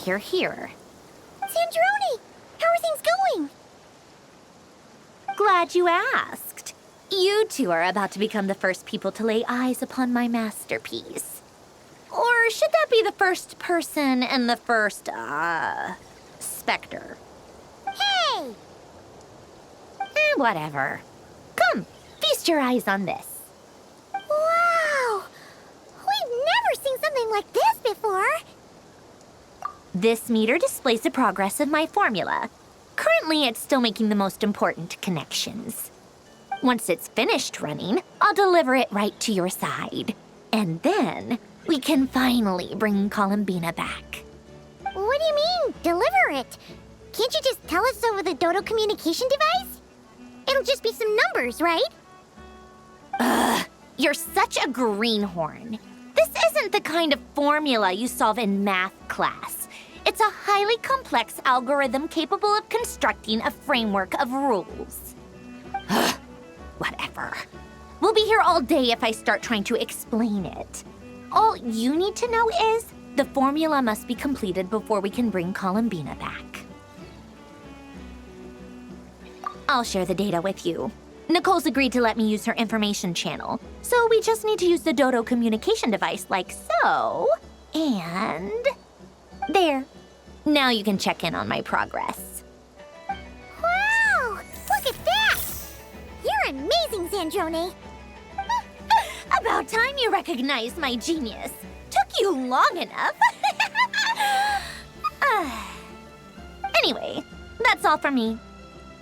You're here. Sandrone! How are things going? Glad you asked. You two are about to become the first people to lay eyes upon my masterpiece. Or should that be the first person and the first, specter? Hey! Whatever. Come, feast your eyes on this. Wow! We've never seen something like this before. This meter displays the progress of my formula. Currently, it's still making the most important connections. Once it's finished running, I'll deliver it right to your side. And then, we can finally bring Columbina back. What do you mean, deliver it? Can't you just tell us over the Dodo communication device? It'll just be some numbers, right? You're such a greenhorn. This isn't the kind of formula you solve in math class. It's a highly complex algorithm capable of constructing a framework of rules. Whatever. We'll be here all day if I start trying to explain it. All you need to know is the formula must be completed before we can bring Columbina back. I'll share the data with you. Nicole's agreed to let me use her information channel, so we just need to use the Dodo communication device like so. And there. Now you can check in on my progress. Wow! Look at that! You're amazing, Sandrone! About time you recognized my genius. Took you long enough. Anyway, that's all for me.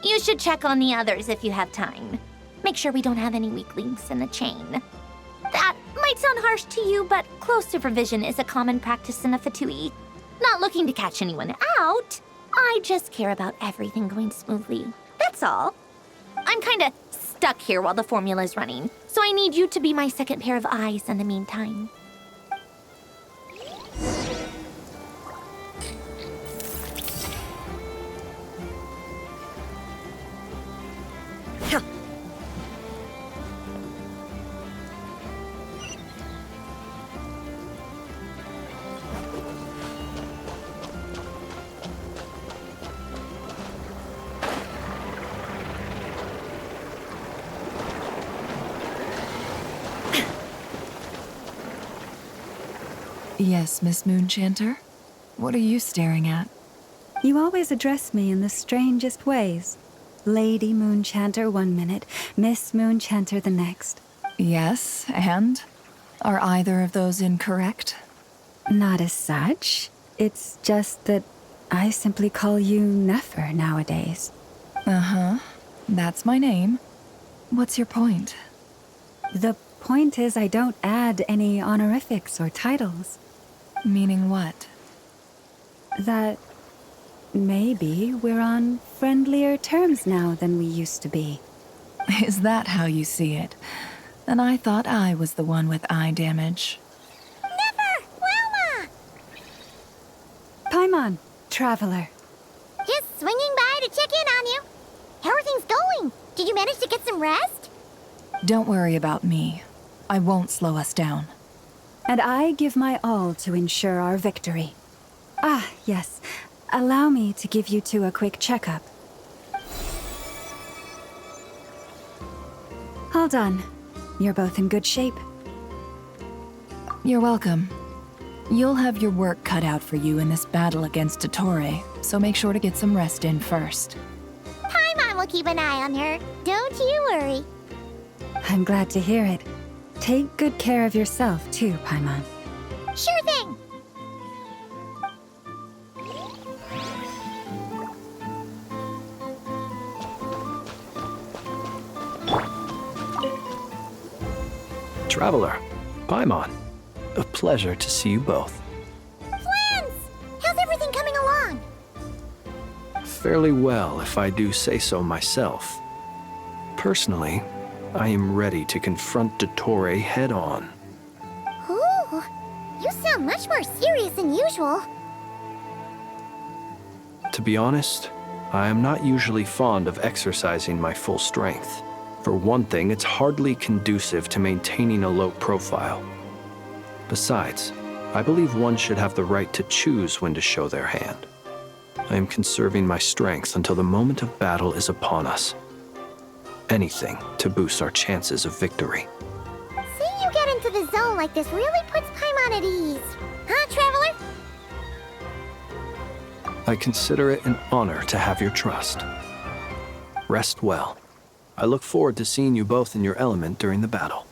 You should check on the others if you have time. Make sure we don't have any weak links in the chain. That might sound harsh to you, but close supervision is a common practice in a Fatui. Not looking to catch anyone out. I just care about everything going smoothly. That's all. I'm kinda stuck here while the formula's running, so I need you to be my second pair of eyes in the meantime. Yes, Miss Moonchanter? What are you staring at? You always address me in the strangest ways. Lady Moonchanter 1 minute, Miss Moonchanter the next. Yes, and? Are either of those incorrect? Not as such. It's just that I simply call you Nefer nowadays. Uh-huh. That's my name. What's your point? The point is I don't add any honorifics or titles. Meaning what? That maybe we're on friendlier terms now than we used to be. Is that how you see it? Then I thought I was the one with eye damage. Never! Lauma! Paimon, traveler. Just swinging by to check in on you. How are things going? Did you manage to get some rest? Don't worry about me. I won't slow us down. And I give my all to ensure our victory. Ah, yes. Allow me to give you two a quick checkup. All done. You're both in good shape. You're welcome. You'll have your work cut out for you in this battle against Dottore, so make sure to get some rest in first. Paimon will keep an eye on her. Don't you worry. I'm glad to hear it. Take good care of yourself, too, Paimon. Sure thing. Traveler, Paimon. A pleasure to see you both. Flins! How's everything coming along? Fairly well, if I do say so myself. Personally, I am ready to confront Dottore head-on. Ooh, you sound much more serious than usual. To be honest, I am not usually fond of exercising my full strength. For one thing, it's hardly conducive to maintaining a low profile. Besides, I believe one should have the right to choose when to show their hand. I am conserving my strength until the moment of battle is upon us. Anything to boost our chances of victory. Seeing you get into the zone like this really puts Paimon at ease. Huh, Traveler? I consider it an honor to have your trust. Rest well. I look forward to seeing you both in your element during the battle.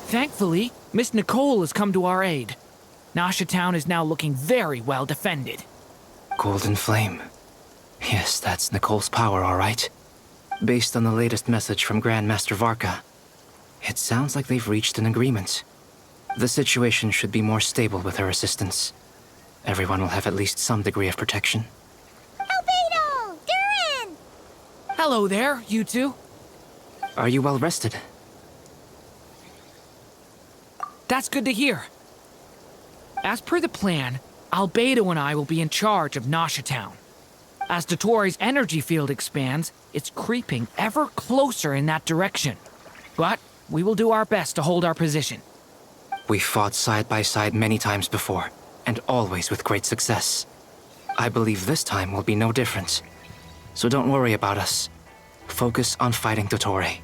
Thankfully, Miss Nicole has come to our aid. Nasha Town is now looking very well defended. Golden Flame. Yes, that's Nicole's power, all right. Based on the latest message from Grandmaster Varka, it sounds like they've reached an agreement. The situation should be more stable with her assistance. Everyone will have at least some degree of protection. Albedo! Durin! Hello there, you two. Are you well rested? That's good to hear. As per the plan, Albedo and I will be in charge of Nasha Town. As Dottore's energy field expands, it's creeping ever closer in that direction. But we will do our best to hold our position. We've fought side by side many times before, and always with great success. I believe this time will be no different. So don't worry about us. Focus on fighting Dottore.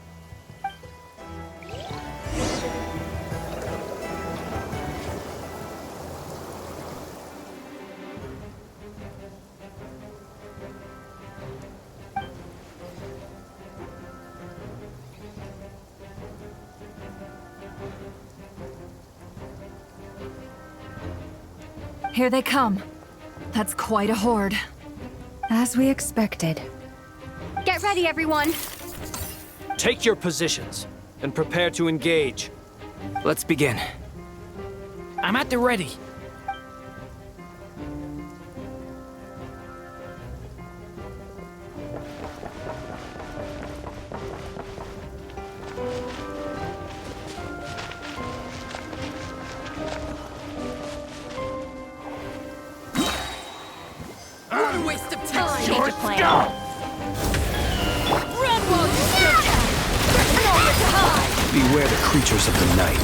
Here they come. That's quite a horde. As we expected. Get ready, everyone. Take your positions and prepare to engage. Let's begin. I'm at the ready. What a waste of time! Short plan. Run while you can! There's nowhere to hide! Beware the creatures of the night.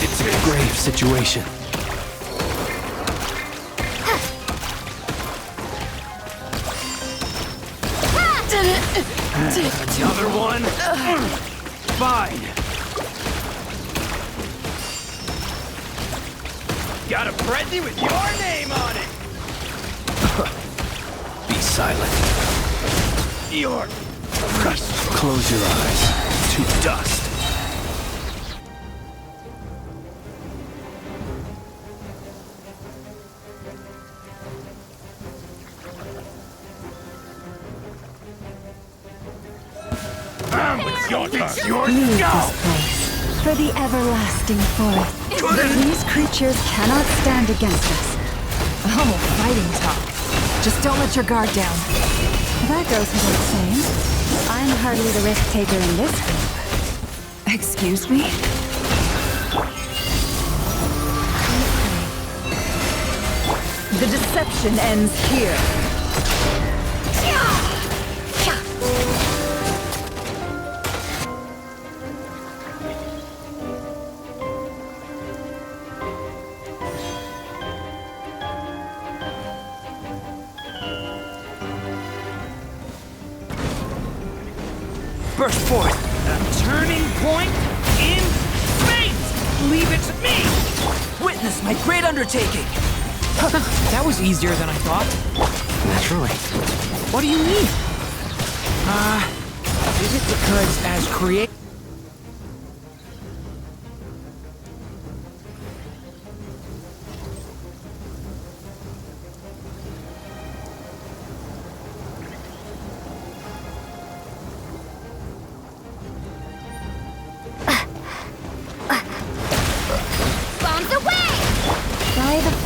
It's a grave situation. Another one? Fine. Got a present with your name on it! Be silent. You're Close your eyes. to dust. I'm with your turn. Your Leave go! this place for the everlasting forest. These creatures cannot stand against us. Oh, fighting talk. Just don't let your guard down. That goes without saying. I'm hardly the risk taker in this group. Excuse me? The deception ends here. Burst forth. A turning point in fate! Leave it to me! Witness my great undertaking! That was easier than I thought. Naturally. What do you mean? Is it because as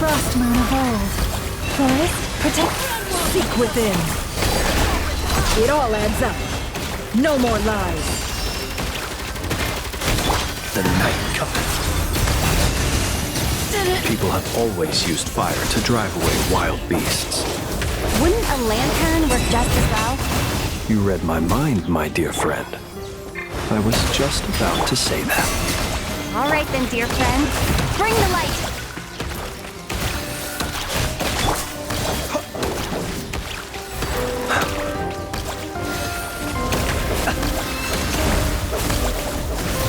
frost moon of old. Forest, protect. Seek within. It all adds up. No more lies. The night cometh. People have always used fire to drive away wild beasts. Wouldn't a lantern work just as well? You read my mind, my dear friend. I was just about to say that. All right then, dear friend. Bring the light.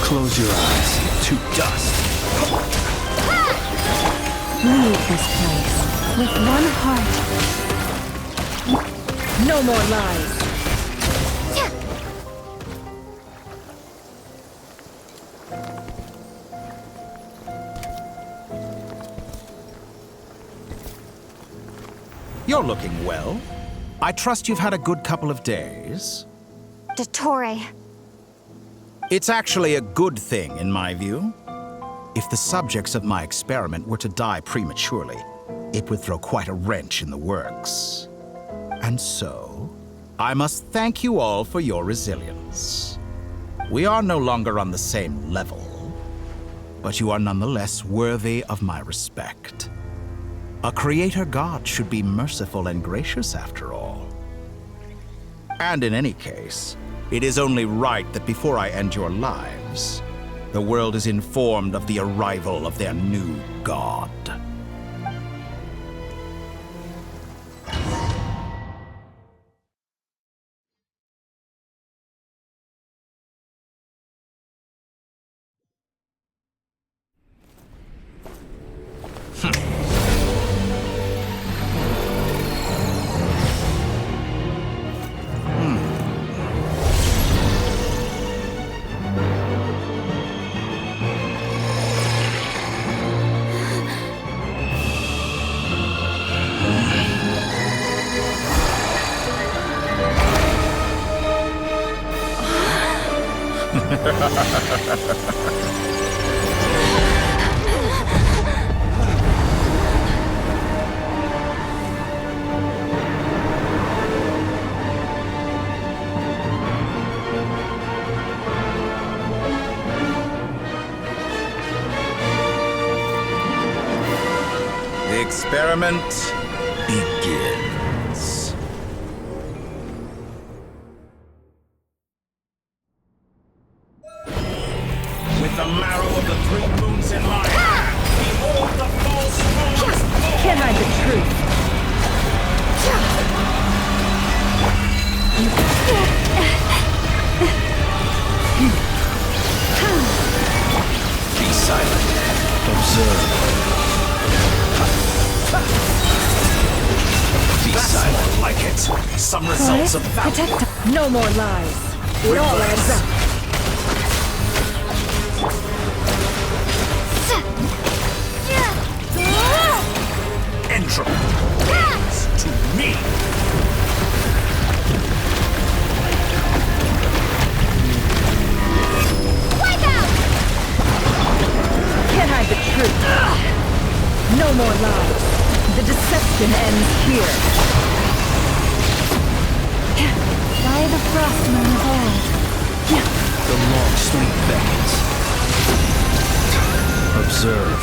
Close your eyes to dust. Leave this place with one heart. No more lies. You're looking well. I trust you've had a good couple of days. Dottore. It's actually a good thing, in my view. If the subjects of my experiment were to die prematurely, it would throw quite a wrench in the works. And so, I must thank you all for your resilience. We are no longer on the same level, but you are nonetheless worthy of my respect. A creator god should be merciful and gracious after all. And in any case, it is only right that before I end your lives, the world is informed of the arrival of their new god. The experiment begins. With the marrow of the 3 moons in my hand, behold the false moons! Can't hide the truth. Be silent. Observe. Be silent. Like it. Some results of value. Protect. No more lies. It all adds up. Entropy. To me. Wipe out! Can't hide the truth. No more lies. The deception ends here. By the frost moon of old. The long sleep beckons. Observe.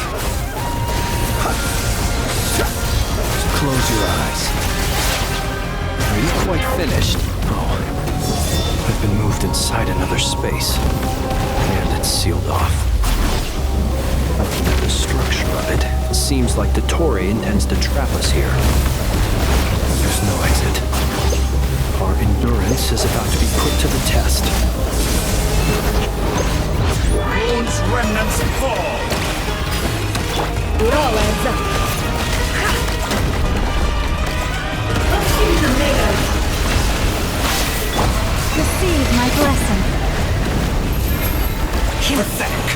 Close your eyes. Are you quite finished? Oh. I've been moved inside another space. And it's sealed off. The structure of it seems like Dottore intends to trap us here. There's no exit. Our endurance is about to be put to the test. Rune's remnants fall. It all adds up. Receive my blessing. Pathetic.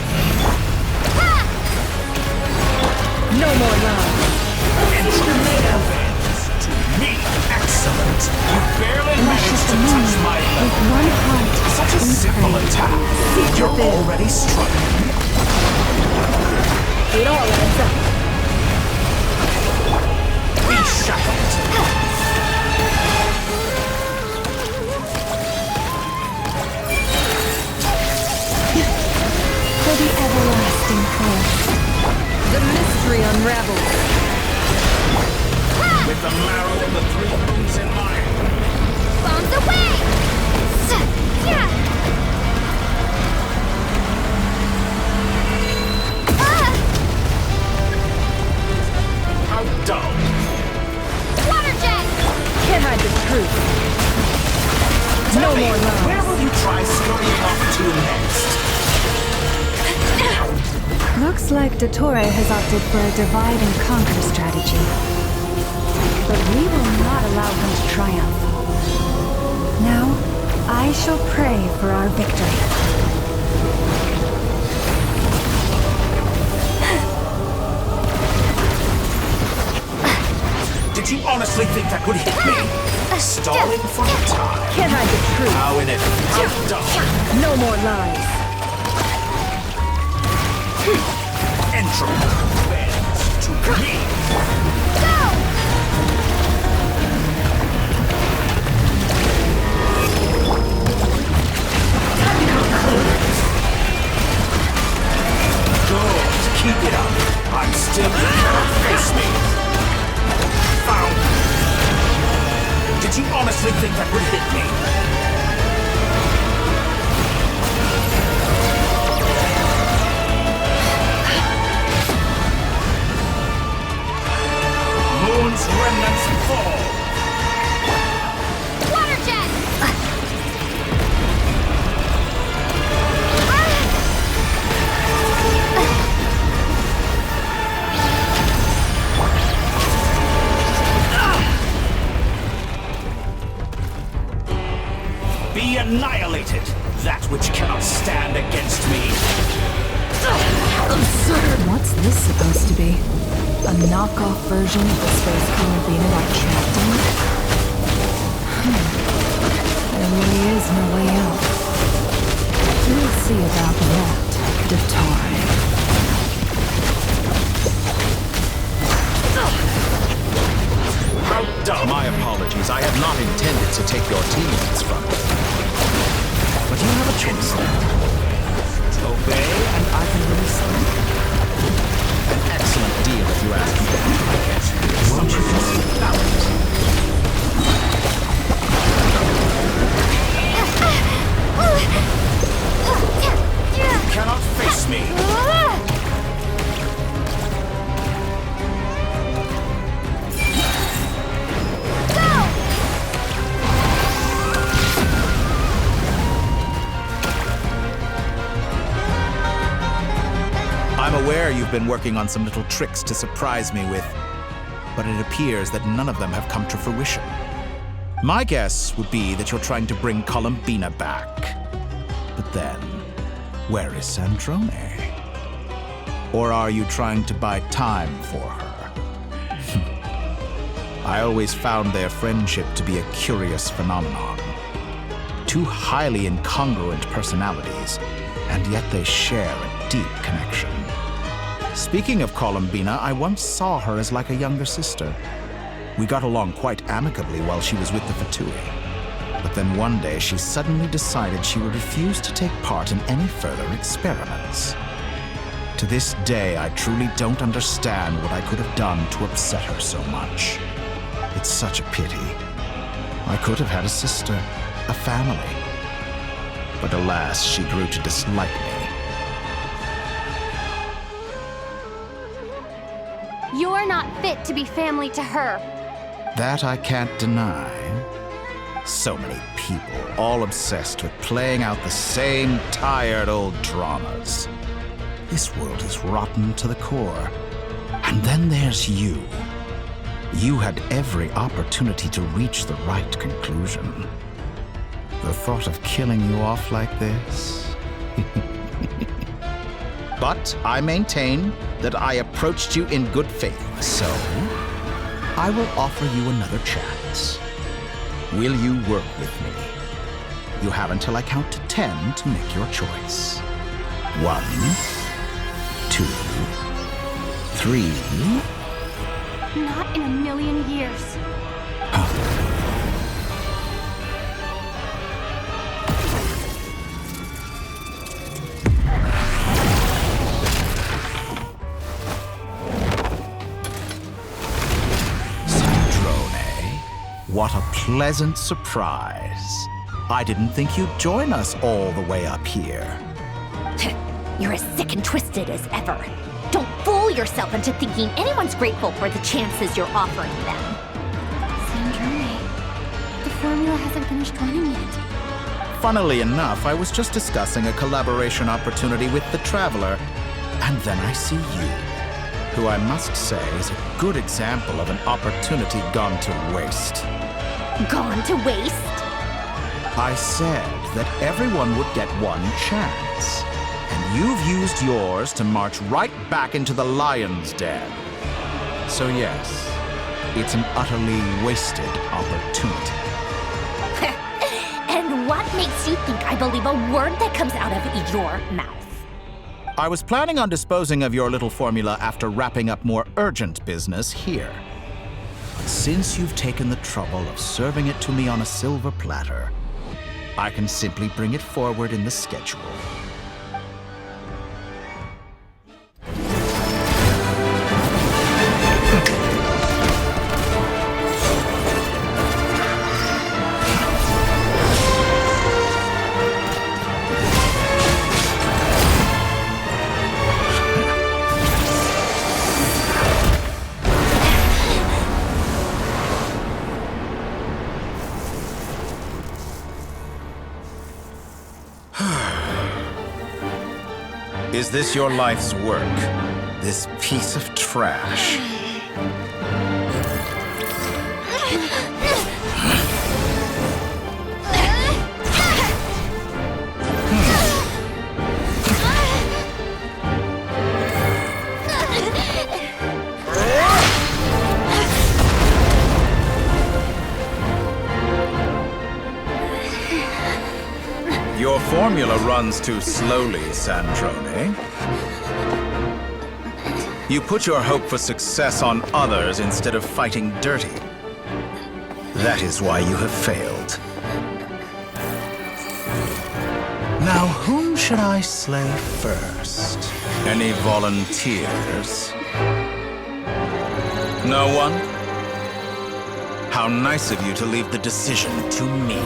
No more lies. To me, excellent. You barely managed to touch my With level. one heart. Such a simple attack. You're already struggling. It all adds up. the everlasting force. The mystery unravels. With the marrow of the three bones in mind. Bombs away! Yeah! How dull. Water jet! Can't hide the truth. Tell No me, more lies. where will you try scurrying off to next? Looks like Dottore has opted for a divide and conquer strategy. But we will not allow him to triumph. Now, I shall pray for our victory. Did you honestly think that would hit me? Stalling for time. Can't hide the truth. How inevitable. How dull. No more lies. Entropy bends to me. Good. Keep it up. I'm still here. Face me. Found. Did you honestly think that would hit me? Moon's remnants fall. Water jet! Be annihilated, that which cannot stand against me. Absurd! What's this supposed to be? A knockoff version of the space Columbina got trapped in? There really is no way out. We'll see about that, Dottore. How dumb. My apologies. I had not intended to take your teammates from you. But you have a choice now. Obey and I can release them. An excellent deal if you ask me. Won't you just balance? You cannot face me. I'm aware you've been working on some little tricks to surprise me with, but it appears that none of them have come to fruition. My guess would be that you're trying to bring Columbina back. But then, where is Sandrone? Or are you trying to buy time for her? I always found their friendship to be a curious phenomenon. Two highly incongruent personalities, and yet they share a deep connection. Speaking of Columbina, I once saw her as like a younger sister. We got along quite amicably while she was with the Futuros. But then one day she suddenly decided she would refuse to take part in any further experiments. To this day, I truly don't understand what I could have done to upset her so much. It's such a pity. I could have had a sister, a family. But alas, she grew to dislike me. You're not fit to be family to her. That I can't deny. So many people, all obsessed with playing out the same tired old dramas. This world is rotten to the core. And then there's you. You had every opportunity to reach the right conclusion. The thought of killing you off like this? But I maintain that I approached you in good faith, so I will offer you another chance. Will you work with me? You have until I count to 10 to make your choice. 1, 2, 3. Not in a million years. What a pleasant surprise. I didn't think you'd join us all the way up here. You're as sick and twisted as ever. Don't fool yourself into thinking anyone's grateful for the chances you're offering them. Sandrone, the formula hasn't finished running yet. Funnily enough, I was just discussing a collaboration opportunity with the Traveler, and then I see you, who I must say is a good example of an opportunity gone to waste. Gone to waste? I said that everyone would get one chance, and you've used yours to march right back into the lion's den. So yes, it's an utterly wasted opportunity. And what makes you think I believe a word that comes out of your mouth? I was planning on disposing of your little formula after wrapping up more urgent business here. But since you've taken the trouble of serving it to me on a silver platter, I can simply bring it forward in the schedule. Is this your life's work? This piece of trash? Your formula runs too slowly, Sandrone. You put your hope for success on others instead of fighting dirty. That is why you have failed. Now, whom should I slay first? Any volunteers? No one? How nice of you to leave the decision to me.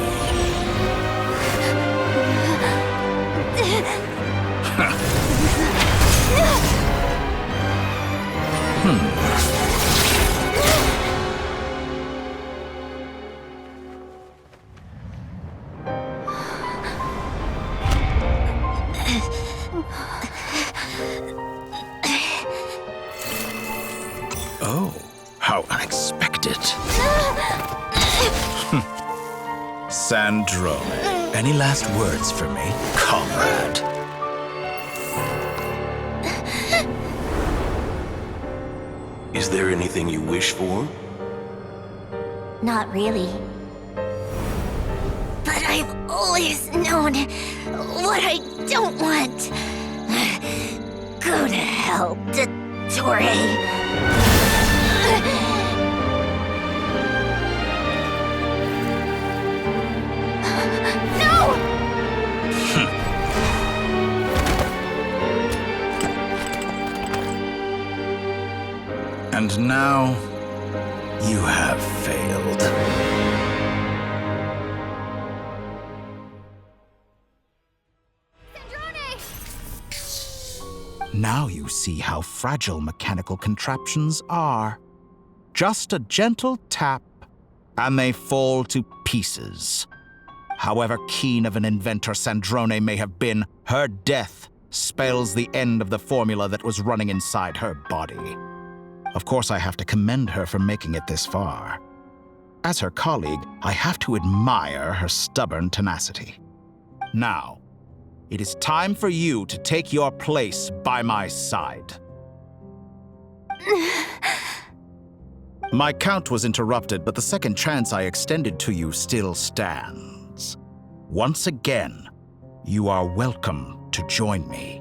Oh, how unexpected. Sandrone, any last words for me, comrade? Is there anything you wish for? Not really. But I've always known what I don't want. Go to hell, Dottore. And now, you have failed. Now you see how fragile mechanical contraptions are. Just a gentle tap, and they fall to pieces. However keen of an inventor Sandrone may have been, her death spells the end of the formula that was running inside her body. Of course, I have to commend her for making it this far. As her colleague, I have to admire her stubborn tenacity. Now, it is time for you to take your place by my side. My count was interrupted, but the second chance I extended to you still stands. Once again, you are welcome to join me.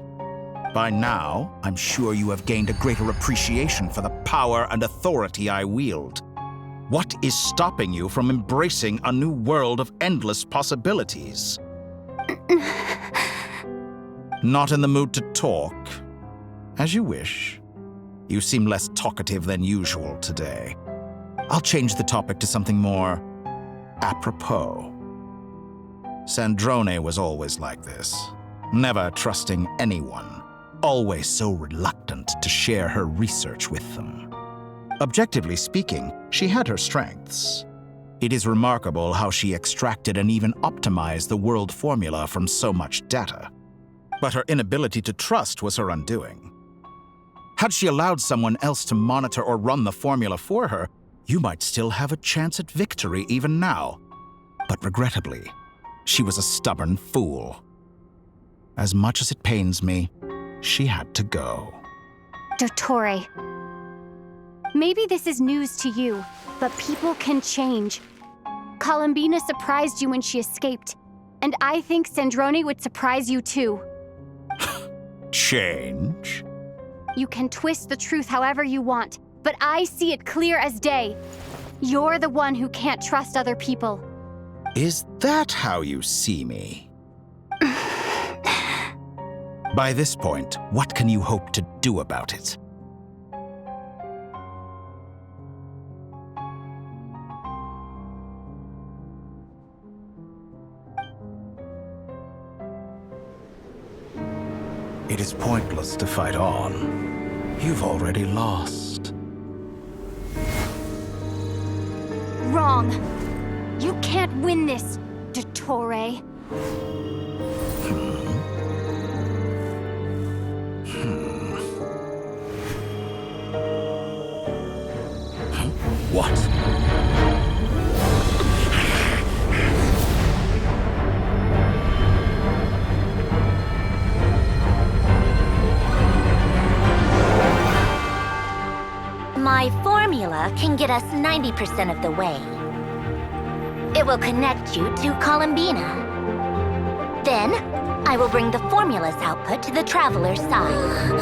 By now, I'm sure you have gained a greater appreciation for the power and authority I wield. What is stopping you from embracing a new world of endless possibilities? Not in the mood to talk? As you wish. You seem less talkative than usual today. I'll change the topic to something more apropos. Sandrone was always like this, never trusting anyone, always so reluctant to share her research with them. Objectively speaking, she had her strengths. It is remarkable how she extracted and even optimized the world formula from so much data. But her inability to trust was her undoing. Had she allowed someone else to monitor or run the formula for her, you might still have a chance at victory even now. But regrettably, she was a stubborn fool. As much as it pains me, she had to go. Dottore. Maybe this is news to you, but people can change. Columbina surprised you when she escaped, and I think Sandrone would surprise you too. Change? You can twist the truth however you want, but I see it clear as day. You're the one who can't trust other people. Is that how you see me? By this point, what can you hope to do about it? It is pointless to fight on. You've already lost. Wrong. You can't win this, Dottore. What? My formula can get us 90% of the way. It will connect you to Columbina. Then, I will bring the formula's output to the Traveler's side.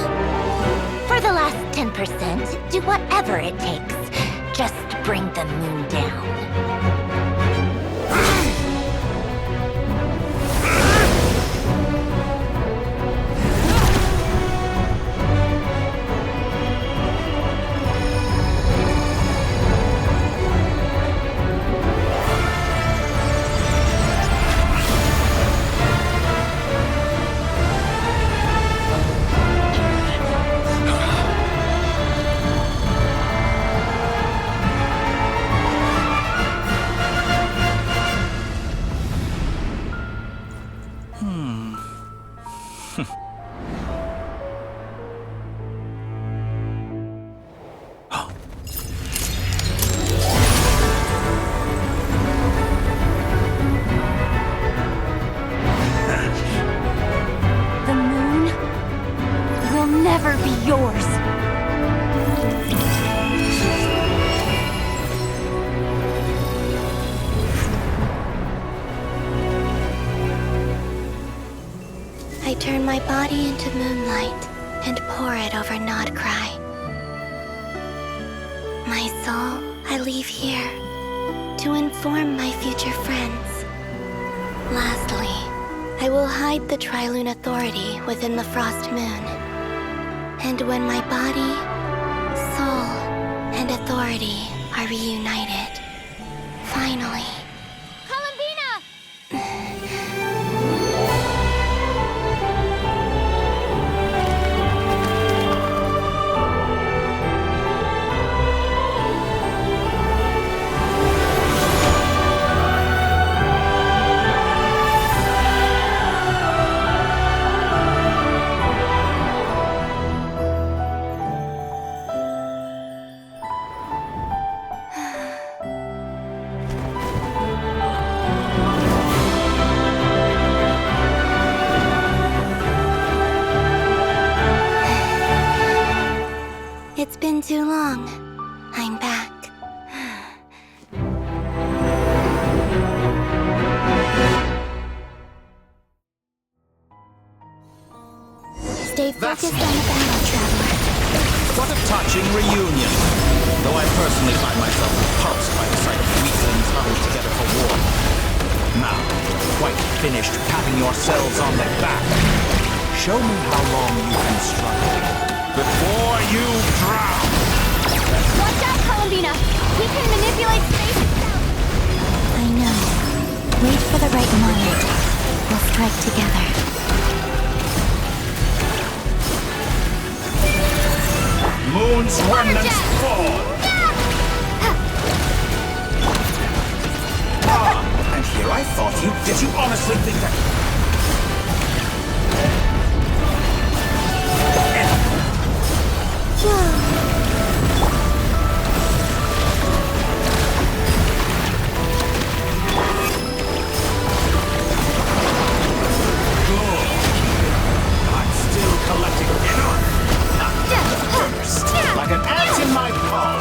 For the last 10%, do whatever it takes. Just bring the moon down. I turn my body into moonlight and pour it over Nod-Krai. My soul I leave here to inform my future friends. Lastly, I will hide the Trilune Authority within the Frost Moon. And when my body, soul, and authority are reunited, finally... It's been too long. I'm back. Stay focused on the battle, Traveler. What a touching reunion. Though I personally find myself repulsed by the sight of weaklings huddled together for war. Now, you're quite finished patting yourselves on the back. Show me how long you can struggle before you drown! Watch out, Columbina! He can manipulate space itself! I know. moment, we'll strike together. Moon's remnants fall! And here I thought you... Did you honestly think that... I'm still collecting enough! First, like an ant in my palm!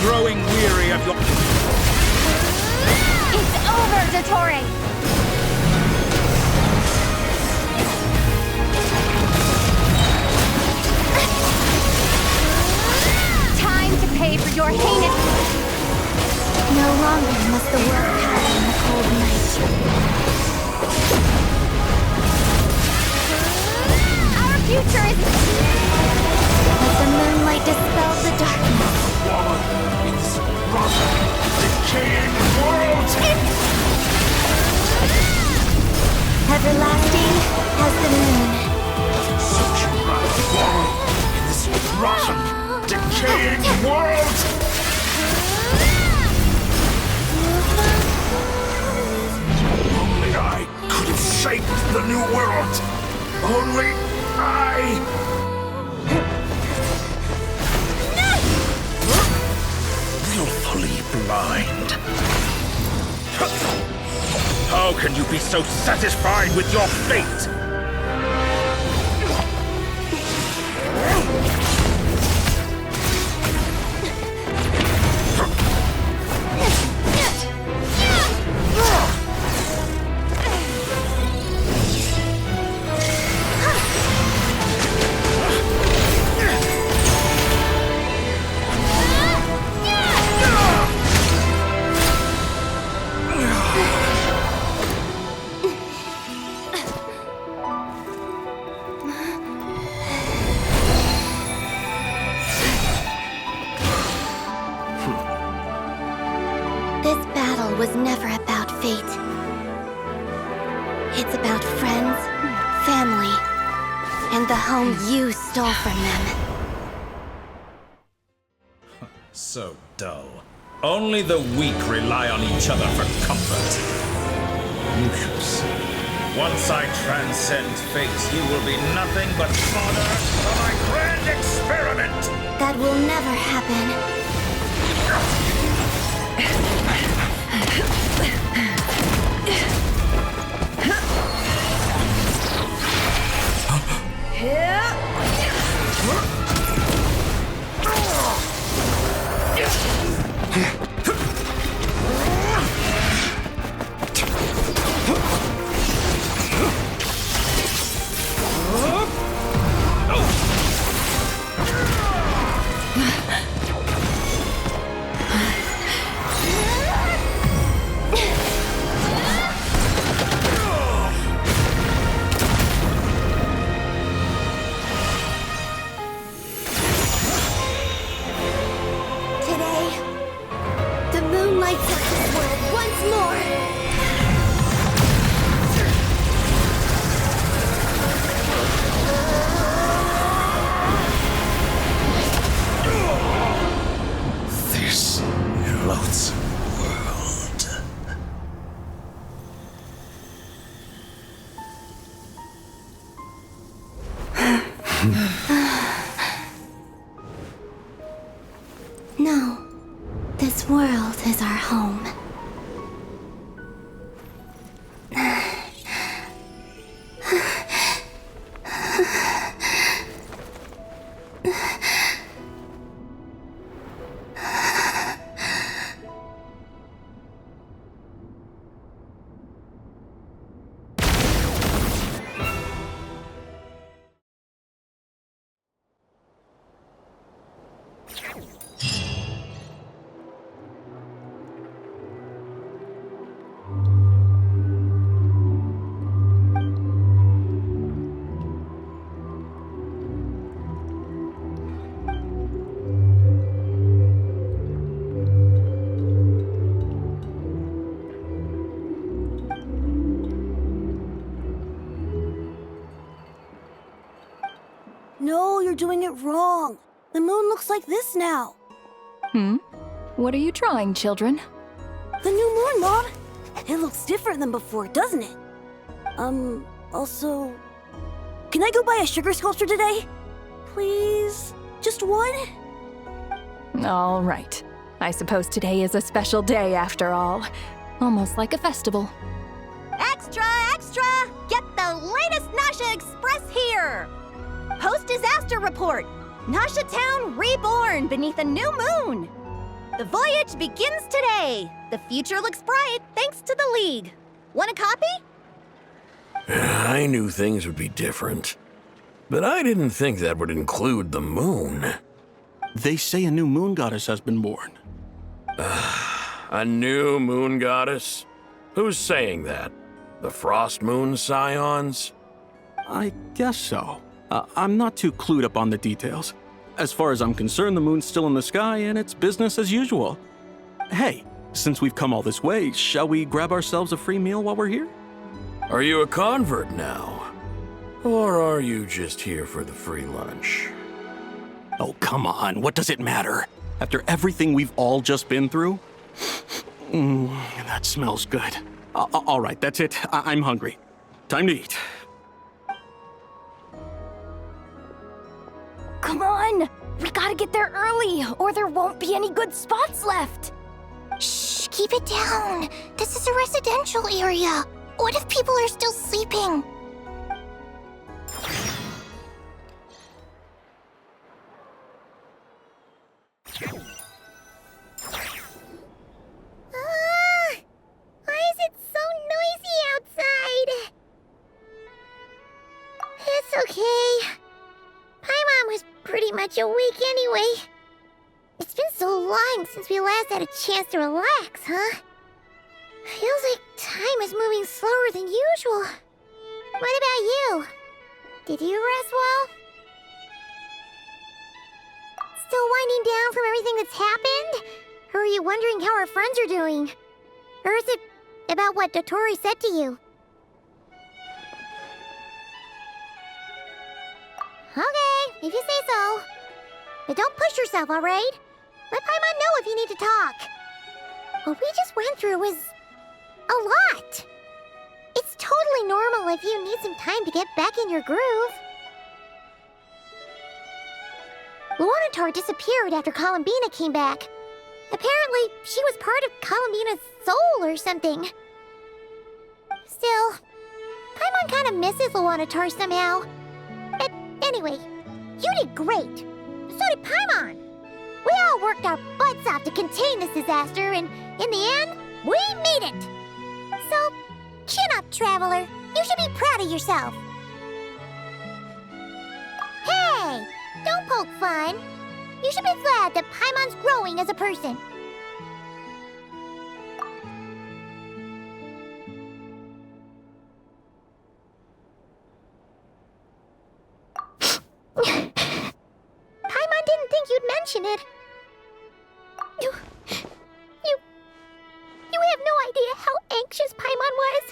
Growing weary of your... It's over, Dottore! Time to pay for your heinous... No longer must the world pass in the cold night. Our future is... Let the moonlight dispel the darkness. Decaying world! Everlasting as the moon. Such a wallow in this rotten, decaying world! Only I could have shaped the new world! Only I! Willfully blind. How can you be so satisfied with your fate? Was never about fate. It's about friends, family, and the home you stole from them. So dull. Only the weak rely on each other for comfort. You shall see. Once I transcend fate, you will be nothing but fodder for my grand experiment! That will never happen. No, this world is our home. No, you're doing it wrong. The moon looks like this now. What are you drawing, children? The new moon, Mom. It looks different than before, doesn't it? Also... Can I go buy a sugar sculpture today? Please? Just one? All right. I suppose today is a special day after all. Almost like a festival. Extra, extra! Get the latest Nasha Express here! Post-disaster report! Nasha Town reborn beneath a new moon! The voyage begins today! The future looks bright thanks to the League. Want a copy? I knew things would be different, but I didn't think that would include the moon. They say a new moon goddess has been born. A new moon goddess? Who's saying that? The Frost Moon Scions? I guess so. I'm not too clued up on the details. As far as I'm concerned, the moon's still in the sky and it's business as usual. Hey, since we've come all this way, shall we grab ourselves a free meal while we're here? Are you a convert now? Or are you just here for the free lunch? Oh, come on, what does it matter? After everything we've all just been through? That smells good. All right, that's it. I'm hungry. Time to eat. Come on! We gotta get there early, or there won't be any good spots left! Shh, keep it down. This is a residential area. What if people are still sleeping? Why is it so noisy outside? It's okay. Paimon was pretty much awake anyway. It's been so long since we last had a chance to relax, huh? Feels like time is moving slower than usual. What about you? Did you rest well? Still winding down from everything that's happened? Or are you wondering how our friends are doing? Or is it about what Dotori said to you? Okay, if you say so. But don't push yourself, alright? Let Paimon know if you need to talk. What we just went through was a lot. It's totally normal if you need some time to get back in your groove. Luanatar disappeared after Columbina came back. Apparently, she was part of Columbina's soul or something. Still, Paimon kind of misses Luanatar somehow. But anyway, you did great. So did Paimon. We all worked our butts off to contain this disaster, and in the end, we made it. So, chin up, Traveler. You should be proud of yourself. Hey, don't poke fun. You should be glad that Paimon's growing as a person. Paimon didn't think you'd mention it. You have no idea how anxious Paimon was.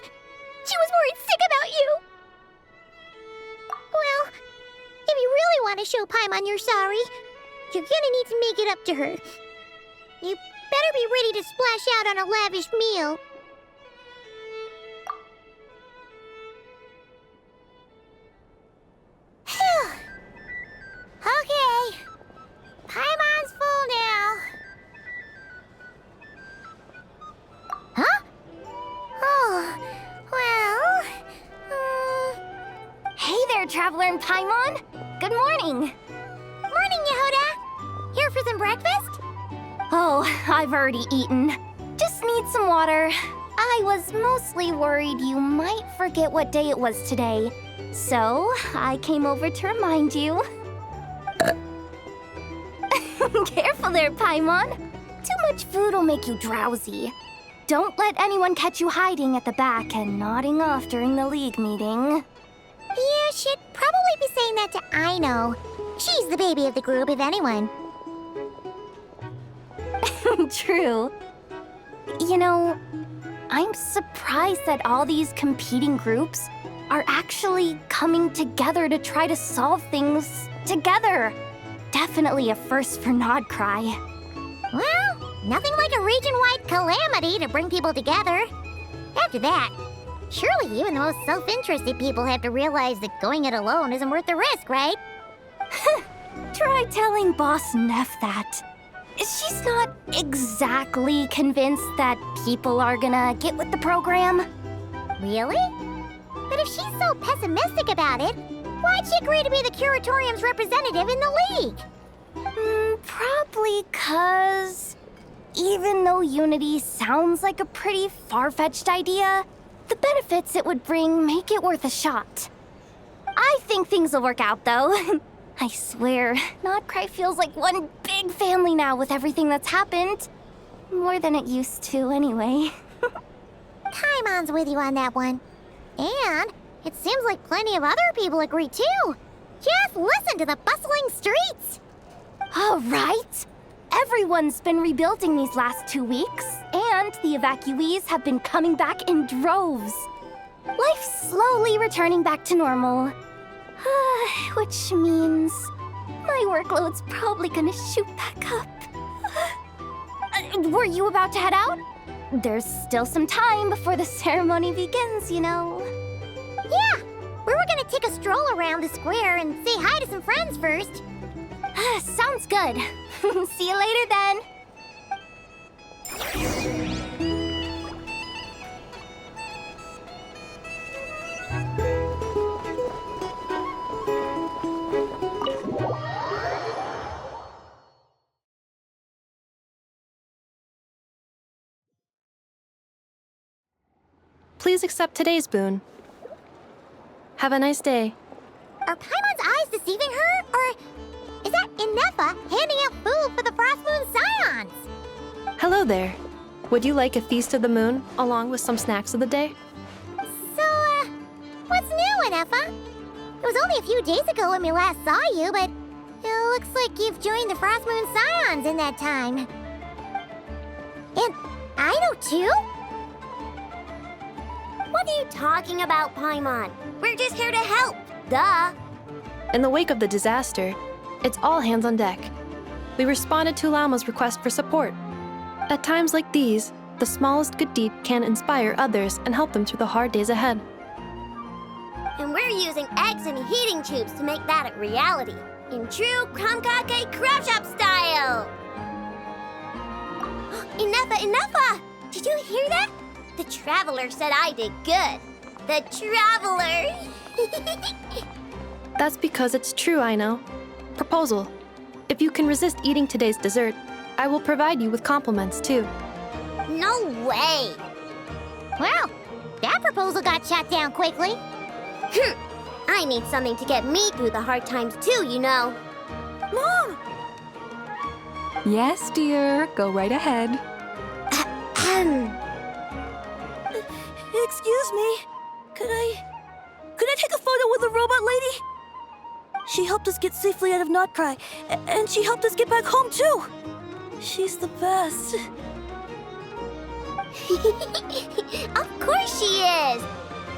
She was worried sick about you. Well, if you really want to show Paimon you're sorry, you're gonna need to make it up to her. You better be ready to splash out on a lavish meal. Okay. Paimon's full now. Huh? Oh, well... Hey there, Traveler and Paimon! Good morning! Morning, Yehoda. Here for some breakfast? Oh, I've already eaten. Just need some water. I was mostly worried you might forget what day it was today. So, I came over to remind you. Careful there, Paimon. Too much food will make you drowsy. Don't let anyone catch you hiding at the back and nodding off during the League meeting. Yeah, she'd probably be saying that to Aino. She's the baby of the group, if anyone. True. You know, I'm surprised that all these competing groups are actually coming together to try to solve things together. Definitely a first for Nod-Krai. Well, nothing like a region-wide calamity to bring people together. After that, surely even the most self-interested people have to realize that going it alone isn't worth the risk, right? Try telling Boss Neff that. She's not exactly convinced that people are gonna get with the program. Really? But if she's so pessimistic about it, why'd she agree to be the Curatorium's representative in the League? Probably 'cause even though Unity sounds like a pretty far-fetched idea, the benefits it would bring make it worth a shot. I think things will work out, though. I swear, Nod-Krai feels like one big family now with everything that's happened. More than it used to, anyway. Paimon's with you on that one. And it seems like plenty of other people agree, too. Just listen to the bustling streets. All right. Everyone's been rebuilding these last 2 weeks, and the evacuees have been coming back in droves. Life's slowly returning back to normal. Which means my workload's probably gonna shoot back up. Were you about to head out? There's still some time before the ceremony begins, you know. Yeah, we were gonna take a stroll around the square and say hi to some friends first. Sounds good. See you later then. Please accept today's boon. Have a nice day. Are Paimon's eyes deceiving her? Or is that Inefa handing out food for the Frost Moon Scions? Hello there. Would you like a feast of the moon, along with some snacks of the day? So, what's new, Inefa? It was only a few days ago when we last saw you, but it looks like you've joined the Frost Moon Scions in that time. And Aino, too? What are you talking about, Paimon? We're just here to help, duh. In the wake of the disaster, it's all hands on deck. We responded to Lauma's request for support. At times like these, the smallest good deed can inspire others and help them through the hard days ahead. And we're using eggs and heating tubes to make that a reality, in true Kromkake Crab Shop style! Inefa! Did you hear that? The Traveler said I did good. The Traveler! That's because it's true, Aino. Proposal. If you can resist eating today's dessert, I will provide you with compliments, too. No way! Well, that proposal got shot down quickly. I need something to get me through the hard times, too, you know. Mom! Yes, dear. Go right ahead. Excuse me. Could I take a photo with the robot lady? She helped us get safely out of Nod-Krai, and she helped us get back home too. She's the best. Of course she is.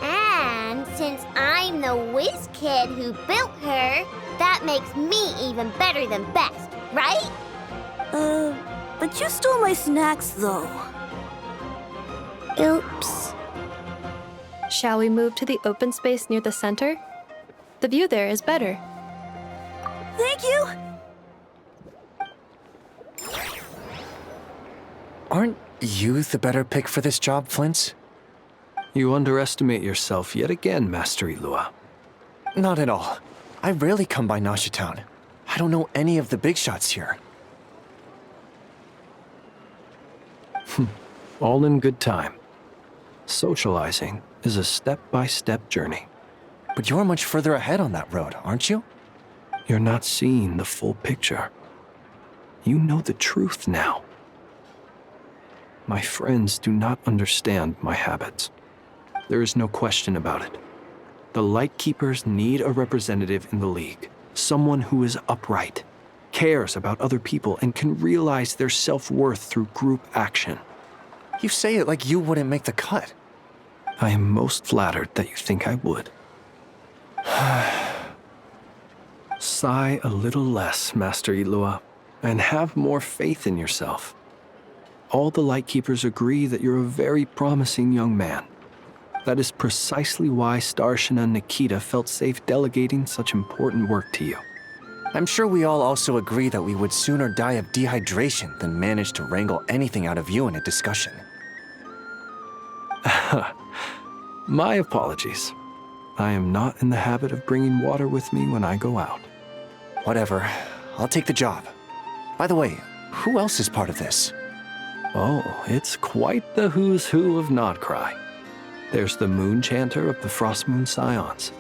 And since I'm the whiz kid who built her, that makes me even better than best, right? But you stole my snacks though. Oops. Shall we move to the open space near the center? The view there is better. Thank you! Aren't you the better pick for this job, Flins? You underestimate yourself yet again, Master Ilua. Not at all. I rarely come by Nasha Town. I don't know any of the big shots here. All in good time. Socializing is a step-by-step journey. But you're much further ahead on that road, aren't you? You're not seeing the full picture. You know the truth now. My friends do not understand my habits. There is no question about it. The Lightkeepers need a representative in the League. Someone who is upright, cares about other people, and can realize their self-worth through group action. You say it like you wouldn't make the cut. I am most flattered that you think I would. Sigh a little less, Master Ilua, and have more faith in yourself. All the Lightkeepers agree that you're a very promising young man. That is precisely why Starshina Nahida felt safe delegating such important work to you. I'm sure we all also agree that we would sooner die of dehydration than manage to wrangle anything out of you in a discussion. My apologies. I am not in the habit of bringing water with me when I go out. Whatever. I'll take the job. By the way, who else is part of this? Oh, it's quite the who's who of Nod-Krai. There's the Moon Chanter of the Frost Moon Scions,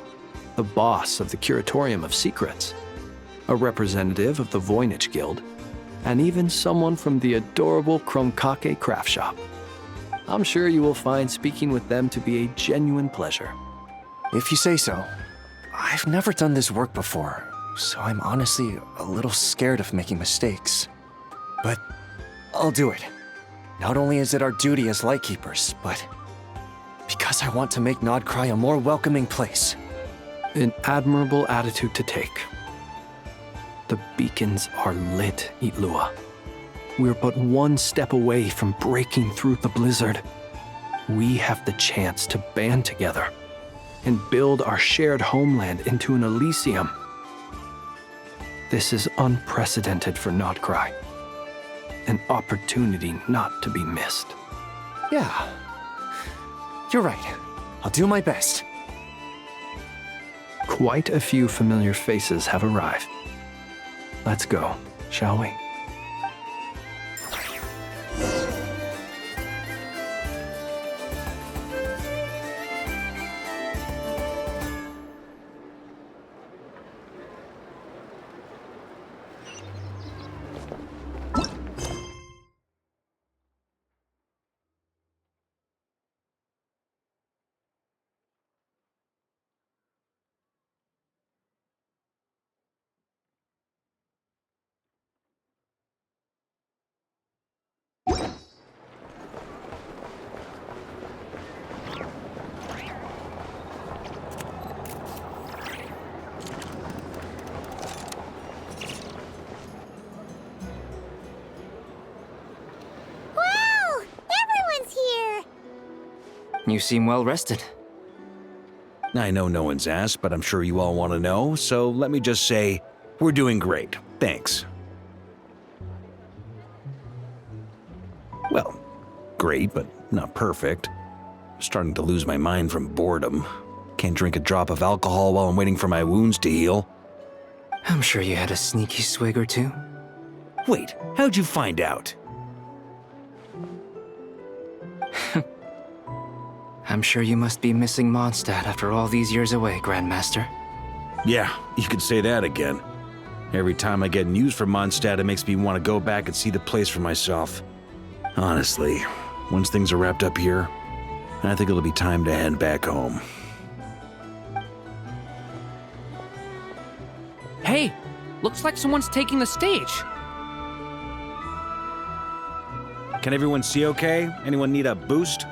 the boss of the Curatorium of Secrets, a representative of the Voynich Guild, and even someone from the adorable Kromkake craft shop. I'm sure you will find speaking with them to be a genuine pleasure. If you say so. I've never done this work before, so I'm honestly a little scared of making mistakes. But I'll do it. Not only is it our duty as Lightkeepers, but because I want to make Nod-Krai a more welcoming place. An admirable attitude to take. The beacons are lit, Ilua. We're but one step away from breaking through the blizzard. We have the chance to band together and build our shared homeland into an Elysium. This is unprecedented for Nod-Krai. An opportunity not to be missed. Yeah. You're right. I'll do my best. Quite a few familiar faces have arrived. Let's go, shall we? You seem well rested. I know no one's asked, but I'm sure you all want to know, so let me just say, we're doing great. Thanks. Well, great, but not perfect. Starting to lose my mind from boredom. Can't drink a drop of alcohol while I'm waiting for my wounds to heal. I'm sure you had a sneaky swig or two. Wait, how'd you find out? I'm sure you must be missing Mondstadt after all these years away, Grandmaster. Yeah, you could say that again. Every time I get news from Mondstadt, it makes me want to go back and see the place for myself. Honestly, once things are wrapped up here, I think it'll be time to head back home. Hey, looks like someone's taking the stage. Can everyone see okay? Anyone need a boost?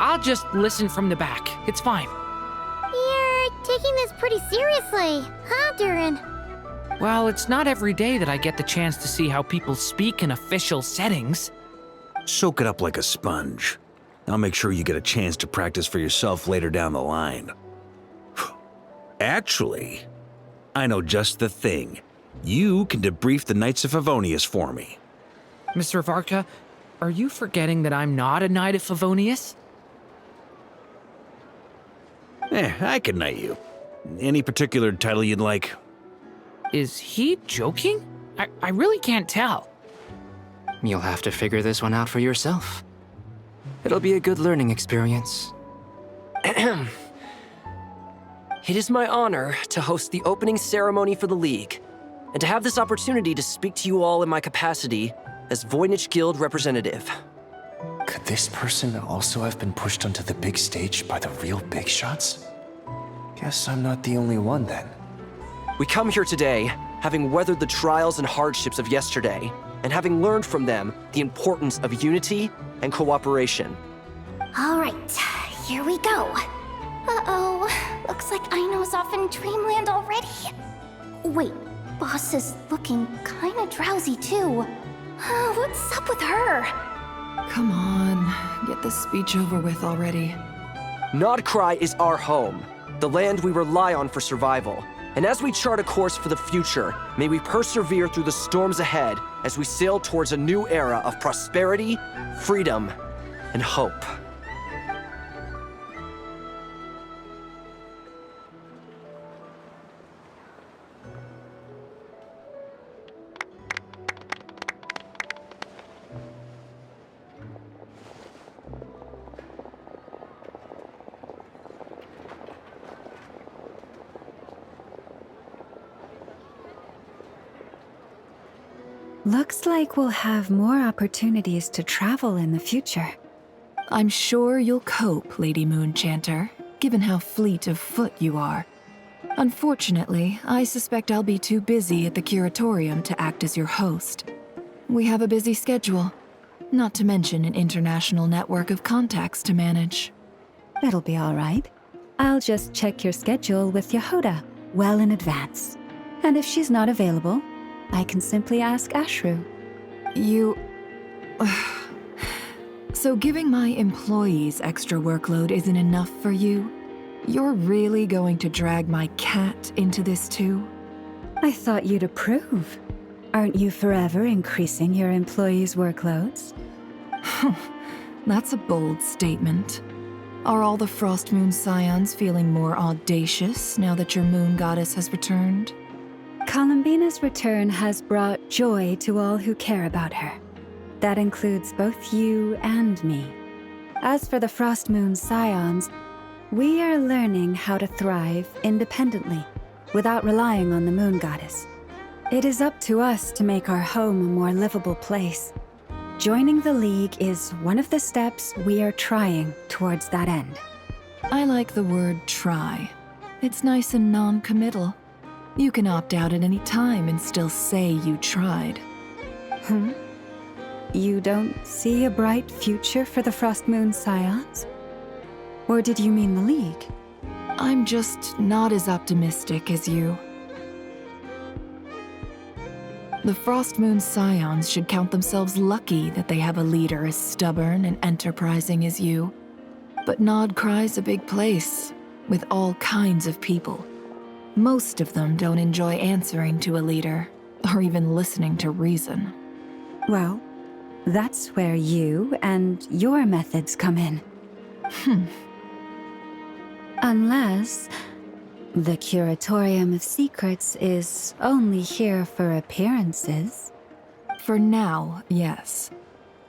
I'll just listen from the back. It's fine. You're taking this pretty seriously, huh, Durin? Well, it's not every day that I get the chance to see how people speak in official settings. Soak it up like a sponge. I'll make sure you get a chance to practice for yourself later down the line. Actually, I know just the thing. You can debrief the Knights of Favonius for me. Mr. Varka, are you forgetting that I'm not a Knight of Favonius? I can knight you. Any particular title you'd like? Is he joking? I really can't tell. You'll have to figure this one out for yourself. It'll be a good learning experience. It is my honor to host the opening ceremony for the League, and to have this opportunity to speak to you all in my capacity as Voynich Guild representative. Could this person also have been pushed onto the big stage by the real big shots? Guess I'm not the only one then. We come here today, having weathered the trials and hardships of yesterday, and having learned from them the importance of unity and cooperation. All right, here we go. Uh-oh. Looks like Aino's off in Dreamland already. Wait, Boss is looking kinda drowsy too. What's up with her? Come on, get this speech over with already. Nod-Krai is our home, the land we rely on for survival. And as we chart a course for the future, may we persevere through the storms ahead as we sail towards a new era of prosperity, freedom, and hope. Looks like we'll have more opportunities to travel in the future. I'm sure you'll cope, Lady Moonchanter, given how fleet of foot you are. Unfortunately, I suspect I'll be too busy at the curatorium to act as your host. We have a busy schedule, not to mention an international network of contacts to manage. That'll be all right. I'll just check your schedule with Yehoda well in advance. And if she's not available, I can simply ask Ashru. You... So giving my employees extra workload isn't enough for you? You're really going to drag my cat into this too? I thought you'd approve. Aren't you forever increasing your employees' workloads? That's a bold statement. Are all the Frost Moon Scions feeling more audacious now that your moon goddess has returned? Columbina's return has brought joy to all who care about her. That includes both you and me. As for the Frost Moon Scions, we are learning how to thrive independently, without relying on the moon goddess. It is up to us to make our home a more livable place. Joining the League is one of the steps we are trying towards that end. I like the word try. It's nice and non-committal. You can opt out at any time and still say you tried. You don't see a bright future for the Frost Moon Scions? Or did you mean the League? I'm just not as optimistic as you. The Frost Moon Scions should count themselves lucky that they have a leader as stubborn and enterprising as you. But Nod-Krai's a big place, with all kinds of people. Most of them don't enjoy answering to a leader, or even listening to reason. Well, that's where you and your methods come in. Unless the Curatorium of Secrets is only here for appearances. For now, yes.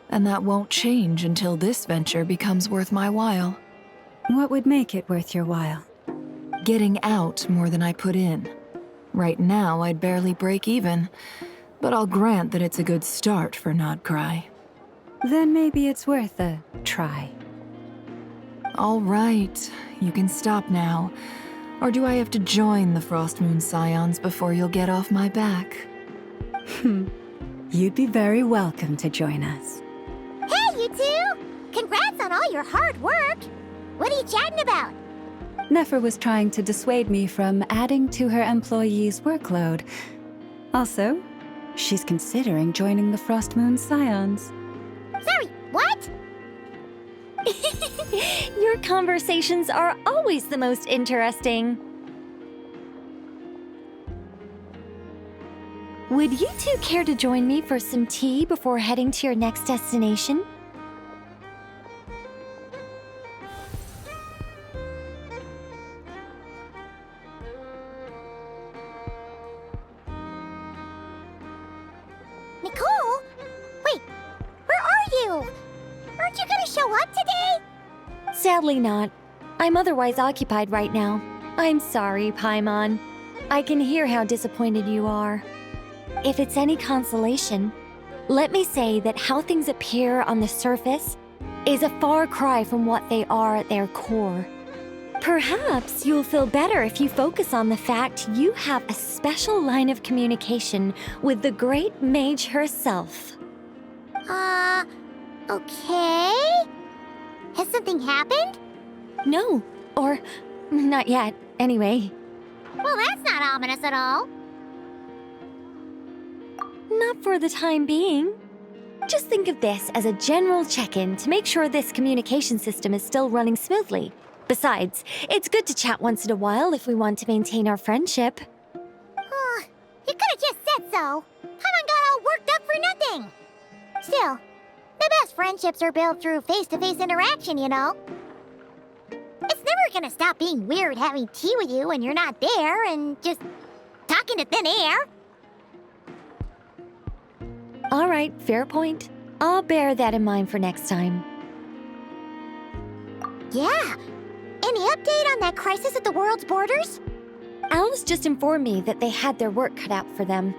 And that won't change until this venture becomes worth my while. What would make it worth your while? Getting out more than I put in. Right now, I'd barely break even, but I'll grant that it's a good start for Nod-Krai. Then maybe it's worth a try. All right, you can stop now. Or do I have to join the Frost Moon Scions before you'll get off my back? You'd be very welcome to join us. Hey, you two! Congrats on all your hard work! What are you chatting about? Nefer was trying to dissuade me from adding to her employees' workload. Also, she's considering joining the Frost Moon Scions. Sorry, what? Your conversations are always the most interesting. Would you two care to join me for some tea before heading to your next destination? Nicole? Wait, where are you? Aren't you gonna show up today? Sadly not. I'm otherwise occupied right now. I'm sorry, Paimon. I can hear how disappointed you are. If it's any consolation, let me say that how things appear on the surface is a far cry from what they are at their core. Perhaps you'll feel better if you focus on the fact you have a special line of communication with the great mage herself. Okay? Has something happened? No, Or, not yet, anyway. Well, that's not ominous at all. Not for the time being. Just think of this as a general check-in to make sure this communication system is still running smoothly. Besides, it's good to chat once in a while if we want to maintain our friendship. You could have just said so. Paimon got all worked up for nothing. Still, the best friendships are built through face-to-face interaction, you know. It's never gonna stop being weird having tea with you when you're not there and just talking to thin air. All right, fair point. I'll bear that in mind for next time. Yeah. Any update on that crisis at the world's borders? Alice just informed me that they had their work cut out for them.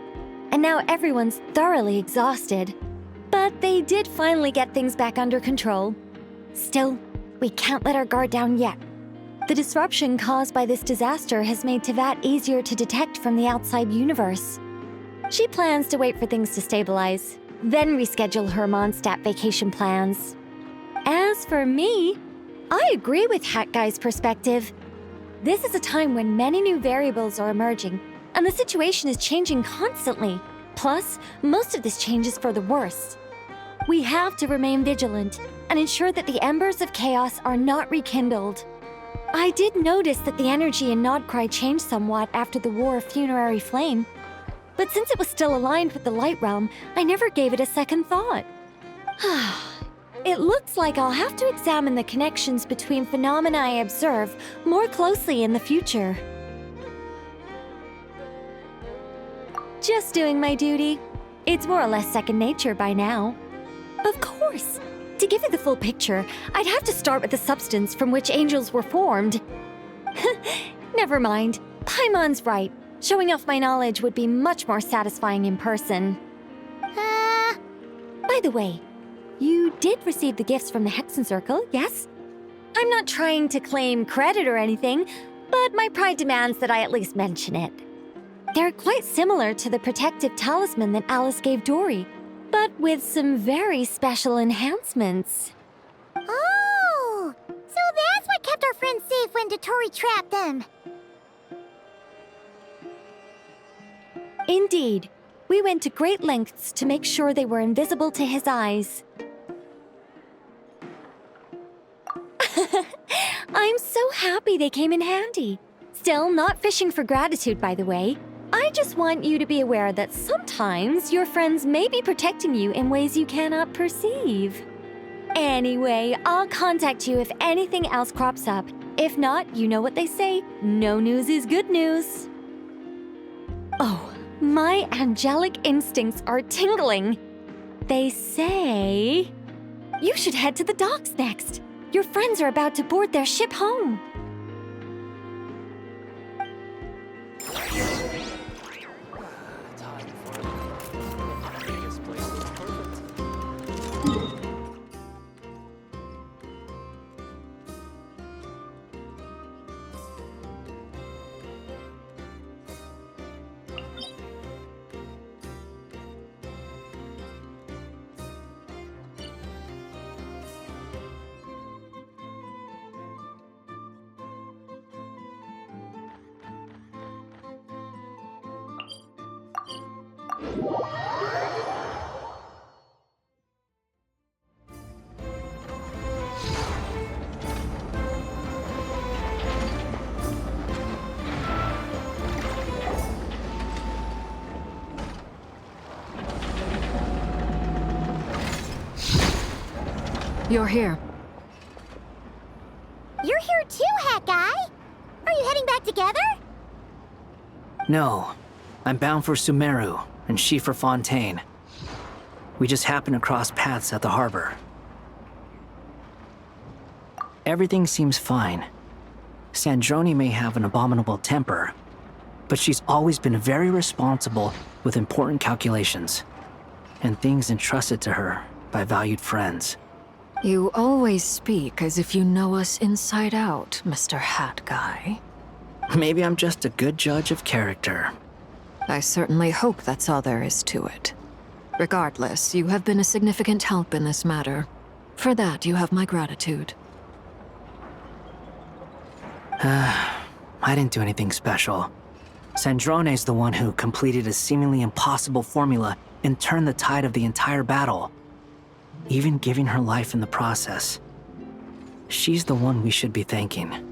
And now everyone's thoroughly exhausted. But they did finally get things back under control. Still, we can't let our guard down yet. The disruption caused by this disaster has made Teyvat easier to detect from the outside universe. She plans to wait for things to stabilize, then reschedule her Mondstadt vacation plans. As for me, I agree with Hat Guy's perspective. This is a time when many new variables are emerging, and the situation is changing constantly. Plus, most of this change is for the worse. We have to remain vigilant and ensure that the embers of chaos are not rekindled. I did notice that the energy in Nod-Krai changed somewhat after the War of Funerary Flame, but since it was still aligned with the Light Realm, I never gave it a second thought. It looks like I'll have to examine the connections between phenomena I observe more closely in the future. Just doing my duty. It's more or less second nature by now. Of course! To give you the full picture, I'd have to start with the substance from which angels were formed. Never mind. Paimon's right. Showing off my knowledge would be much more satisfying in person. By the way, you did receive the gifts from the Hexen Circle, yes? I'm not trying to claim credit or anything, but my pride demands that I at least mention it. They're quite similar to the protective talisman that Alice gave Dory, but with some very special enhancements. Oh! So that's what kept our friends safe when Dotori trapped them. Indeed. We went to great lengths to make sure they were invisible to his eyes. I'm so happy they came in handy. Still, not fishing for gratitude, by the way. I just want you to be aware that sometimes your friends may be protecting you in ways you cannot perceive. Anyway, I'll contact you if anything else crops up. If not, you know what they say, no news is good news. Oh, my angelic instincts are tingling. They say you should head to the docks next. Your friends are about to board their ship home. You're here. You're here too, Hat Guy! Are you heading back together? No. I'm bound for Sumeru, and she for Fontaine. We just happened to cross paths at the harbor. Everything seems fine. Sandrone may have an abominable temper, but she's always been very responsible with important calculations, and things entrusted to her by valued friends. You always speak as if you know us inside out, Mr. Hat Guy. Maybe I'm just a good judge of character. I certainly hope that's all there is to it. Regardless, you have been a significant help in this matter. For that, you have my gratitude. I didn't do anything special. Sandrone's the one who completed a seemingly impossible formula and turned the tide of the entire battle, even giving her life in the process. She's the one we should be thanking.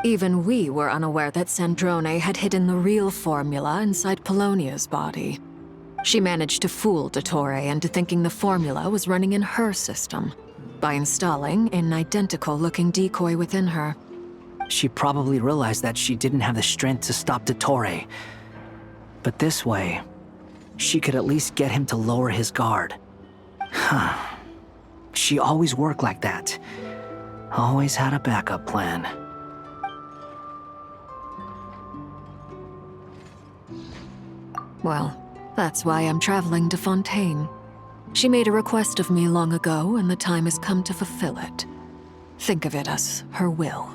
Even we were unaware that Sandrone had hidden the real formula inside Polonia's body. She managed to fool Dottore into thinking the formula was running in her system by installing an identical-looking decoy within her. She probably realized that she didn't have the strength to stop Dottore. But this way, she could at least get him to lower his guard. She always worked like that. Always had a backup plan. Well, that's why I'm traveling to Fontaine. She made a request of me long ago, and the time has come to fulfill it. Think of it as her will.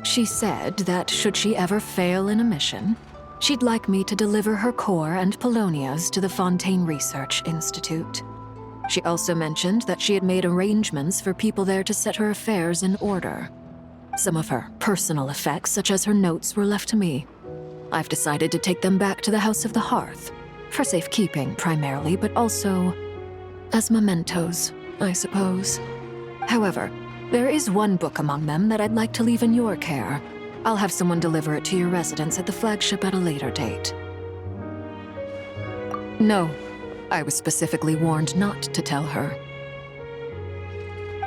She said that should she ever fail in a mission, she'd like me to deliver her core and Polonia's to the Fontaine Research Institute. She also mentioned that she had made arrangements for people there to set her affairs in order. Some of her personal effects, such as her notes, were left to me. I've decided to take them back to the House of the Hearth, for safekeeping primarily, but also as mementos, I suppose. However, there is one book among them that I'd like to leave in your care. I'll have someone deliver it to your residence at the flagship at a later date. No, I was specifically warned not to tell her.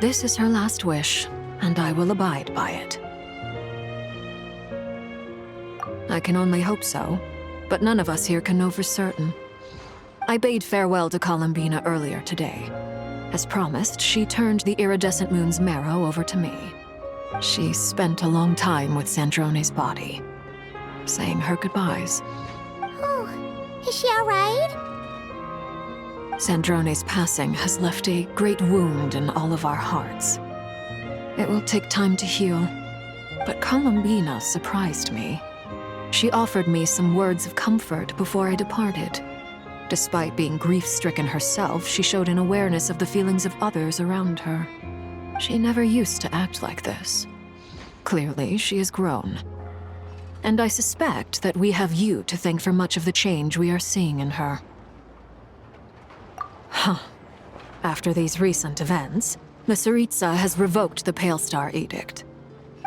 This is her last wish, and I will abide by it. I can only hope so, but none of us here can know for certain. I bade farewell to Columbina earlier today. As promised, she turned the iridescent moon's marrow over to me. She spent a long time with Sandrone's body, saying her goodbyes. Oh, is she all right? Sandrone's passing has left a great wound in all of our hearts. It will take time to heal, but Columbina surprised me. She offered me some words of comfort before I departed. Despite being grief-stricken herself, she showed an awareness of the feelings of others around her. She never used to act like this. Clearly, she has grown. And I suspect that we have you to thank for much of the change we are seeing in her. After these recent events, the Tsaritsa has revoked the Pale Star Edict.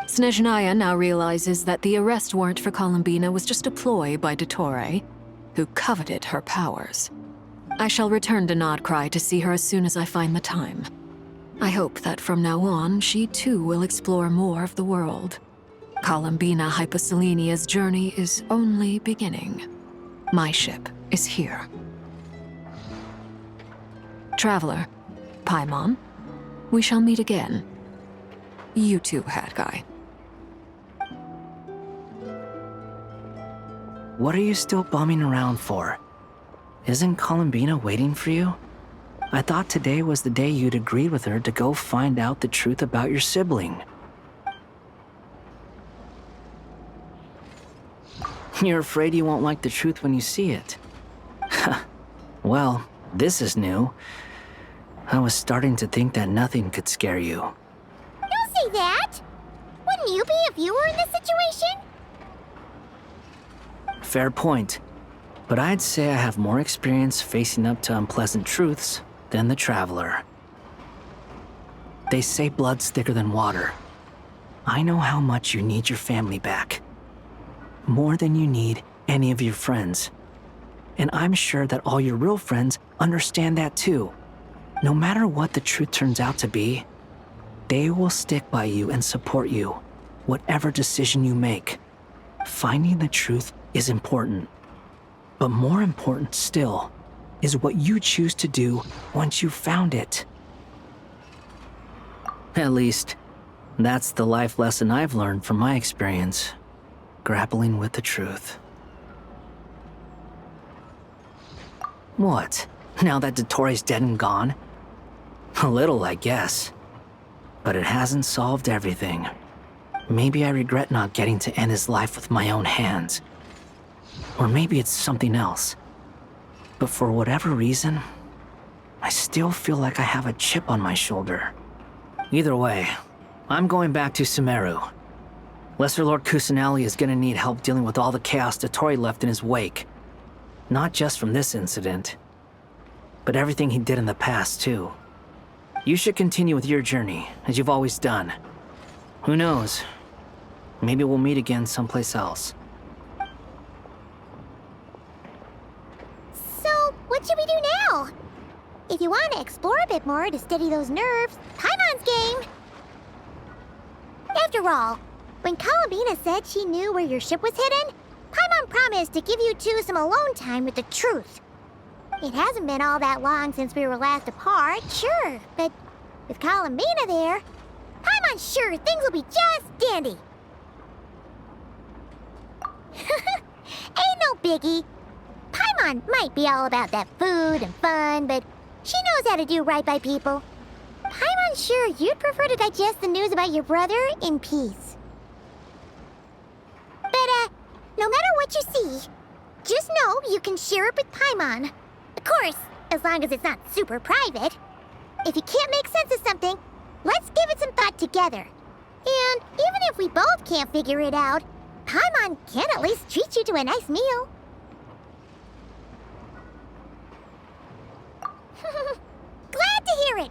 Snezhnaya now realizes that the arrest warrant for Columbina was just a ploy by Dottore, who coveted her powers. I shall return to Nod-Krai to see her as soon as I find the time. I hope that from now on, she too will explore more of the world. Columbina Hyposelenia's journey is only beginning. My ship is here. Traveler, Paimon, we shall meet again. You too, Hat Guy. What are you still bumming around for? Isn't Columbina waiting for you? I thought today was the day you'd agreed with her to go find out the truth about your sibling. You're afraid you won't like the truth when you see it. Well, this is new. I was starting to think that nothing could scare you. Don't say that! Wouldn't you be if you were in this situation? Fair point. But I'd say I have more experience facing up to unpleasant truths than the Traveler. They say blood's thicker than water. I know how much you need your family back. More than you need any of your friends. And I'm sure that all your real friends understand that too. No matter what the truth turns out to be, they will stick by you and support you, whatever decision you make. Finding the truth is important. But more important still is what you choose to do once you've found it. At least, that's the life lesson I've learned from my experience, grappling with the truth. What? Now that Dottore's dead and gone? A little, I guess. But it hasn't solved everything. Maybe I regret not getting to end his life with my own hands. Or maybe it's something else. But for whatever reason, I still feel like I have a chip on my shoulder. Either way, I'm going back to Sumeru. Lesser Lord Kusanali is gonna need help dealing with all the chaos Dottore left in his wake. Not just from this incident, but everything he did in the past, too. You should continue with your journey, as you've always done. Who knows? Maybe we'll meet again someplace else. So, what should we do now? If you want to explore a bit more to steady those nerves, Paimon's game! After all, when Columbina said she knew where your ship was hidden, Paimon promised to give you two some alone time with the truth. It hasn't been all that long since we were last apart, sure, but with Columbina there, Paimon's sure things will be just dandy. Ain't no biggie. Paimon might be all about that food and fun, but she knows how to do right by people. Paimon's sure you'd prefer to digest the news about your brother in peace. But, no matter what you see, just know you can share it with Paimon. Of course, as long as it's not super private. If you can't make sense of something, let's give it some thought together. And even if we both can't figure it out, Paimon can at least treat you to a nice meal. Glad to hear it.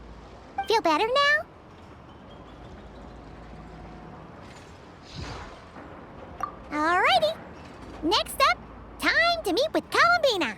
Feel better now? Alrighty. Next up, time to meet with Columbina.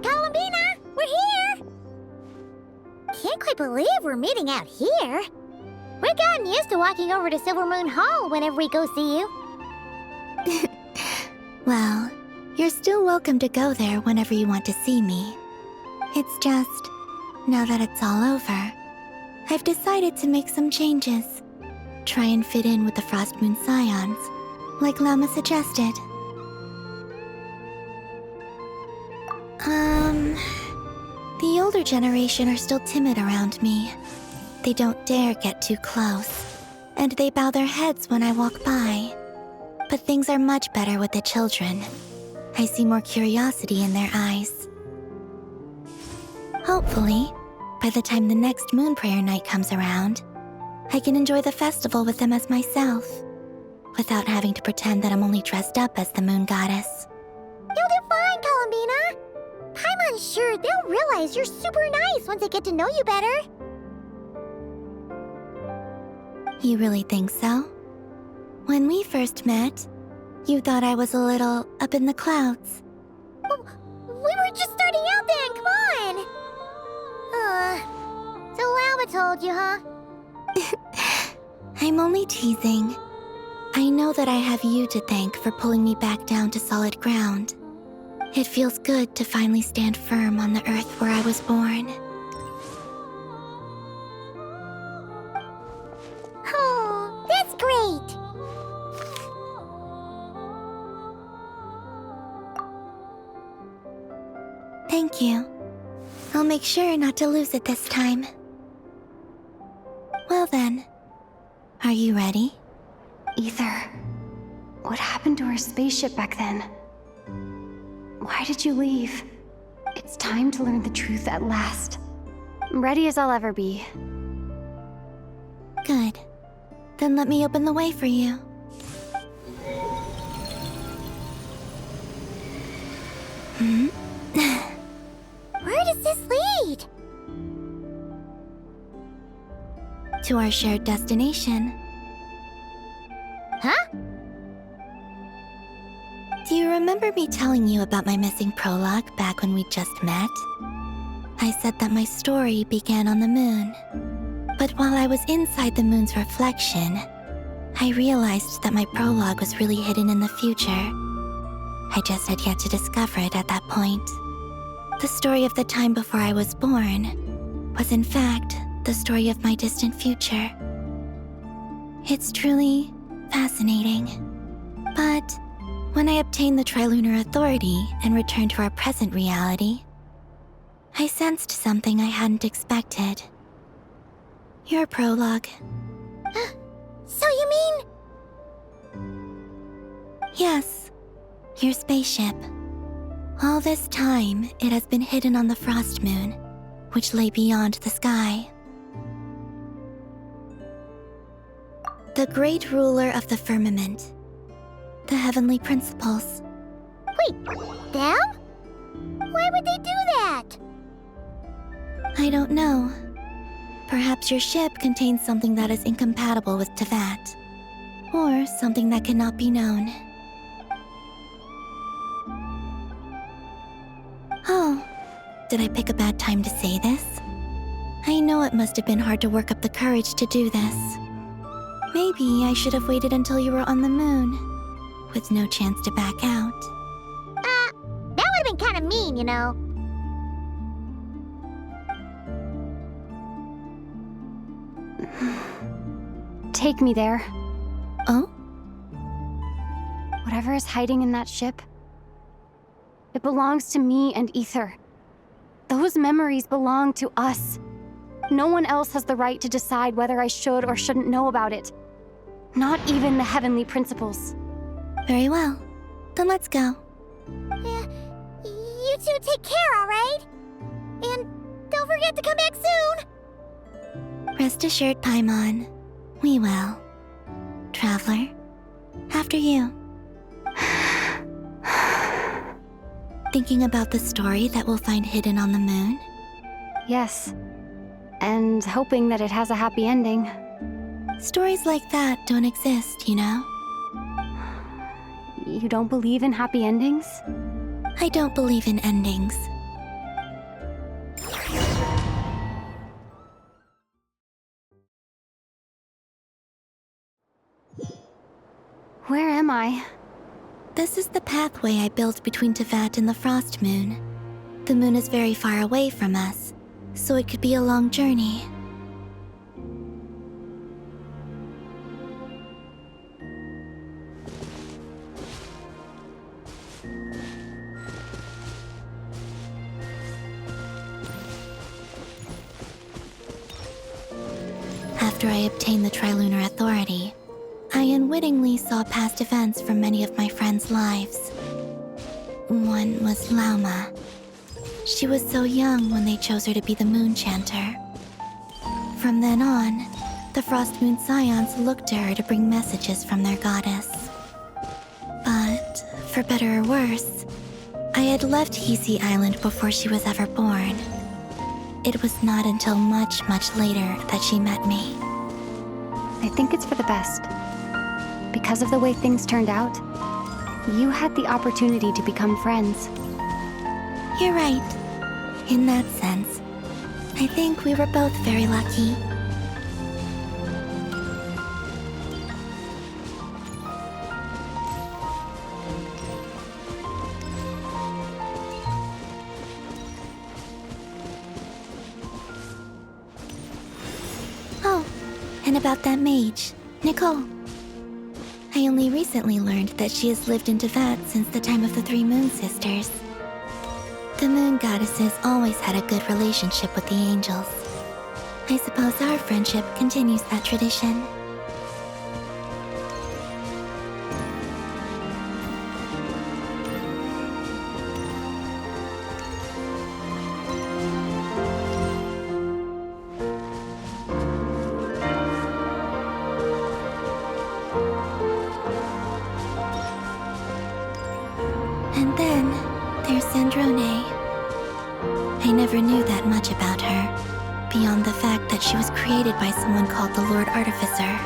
Columbina, we're here! Can't quite believe we're meeting out here. We've gotten used to walking over to Silver Moon Hall whenever we go see you. Well, you're still welcome to go there whenever you want to see me. It's just, now that it's all over, I've decided to make some changes. Try and fit in with the Frost Moon Scions, like Lauma suggested. The older generation are still timid around me. They don't dare get too close, and they bow their heads when I walk by. But things are much better with the children. I see more curiosity in their eyes. Hopefully, by the time the next Moon Prayer Night comes around, I can enjoy the festival with them as myself, without having to pretend that I'm only dressed up as the Moon Goddess. You'll do fine, Columbina. Paimon's sure they'll realize you're super nice once they get to know you better. You really think so? When we first met, you thought I was a little up in the clouds. We were just starting out then, come on! So Lauma told you, huh? I'm only teasing. I know that I have you to thank for pulling me back down to solid ground. It feels good to finally stand firm on the earth where I was born. Oh, that's great! Thank you. I'll make sure not to lose it this time. Well then, are you ready? Ether, what happened to our spaceship back then? Why did you leave? It's time to learn the truth at last. I'm ready as I'll ever be. Good. Then let me open the way for you. Where does this lead? To our shared destination. Huh? Do you remember me telling you about my missing prologue back when we just met? I said that my story began on the moon. But while I was inside the moon's reflection, I realized that my prologue was really hidden in the future. I just had yet to discover it at that point. The story of the time before I was born was in fact the story of my distant future. It's truly fascinating. But when I obtained the Trilunar Authority and returned to our present reality, I sensed something I hadn't expected. Your prologue. So you mean... Yes, your spaceship. All this time, it has been hidden on the Frost Moon, which lay beyond the sky. The great ruler of the firmament. The heavenly principles. Wait, them? Why would they do that? I don't know. Perhaps your ship contains something that is incompatible with Teyvat. Or something that cannot be known. Oh, did I pick a bad time to say this? I know it must have been hard to work up the courage to do this. Maybe I should have waited until you were on the moon, with no chance to back out. That would've been kinda mean, you know. Take me there. Oh? Whatever is hiding in that ship, it belongs to me and Ether. Those memories belong to us. No one else has the right to decide whether I should or shouldn't know about it. Not even the heavenly principles. Very well. Then let's go. Yeah, you two take care, alright? And don't forget to come back soon! Rest assured, Paimon. We will. Traveler, after you. Thinking about the story that we'll find hidden on the moon? Yes. And hoping that it has a happy ending. Stories like that don't exist, you know? You don't believe in happy endings? I don't believe in endings. Where am I? This is the pathway I built between Teyvat and the Frost Moon. The moon is very far away from us, so it could be a long journey. After I obtained the Trilunar Authority, I unwittingly saw past events from many of my friends' lives. One was Lauma. She was so young when they chose her to be the Moon Chanter. From then on, the Frost Moon Scions looked to her to bring messages from their goddess. But, for better or worse, I had left Hisi Island before she was ever born. It was not until much, much later that she met me. I think it's for the best. Because of the way things turned out, you had the opportunity to become friends. You're right. In that sense, I think we were both very lucky. Oh, and about that mage, Nicole. I only recently learned that she has lived in Teyvat since the time of the Three Moon Sisters. The Moon Goddesses always had a good relationship with the angels. I suppose our friendship continues that tradition. And then, there's Sandrone. I never knew that much about her, beyond the fact that she was created by someone called the Lord Artificer.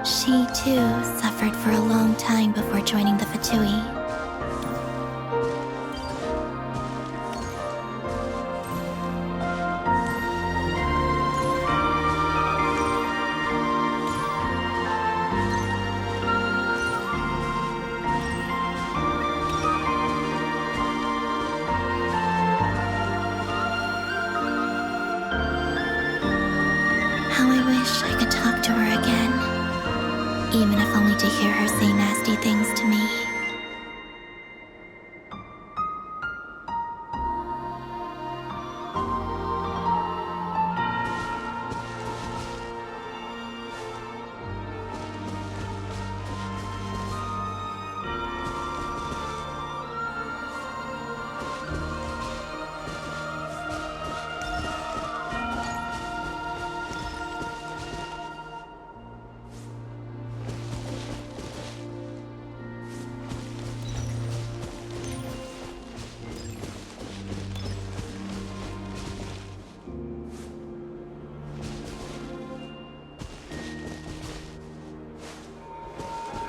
She, too, suffered for a long time before joining the Fatui. How I wish I could talk to her again. even if only to hear her say nasty things to me.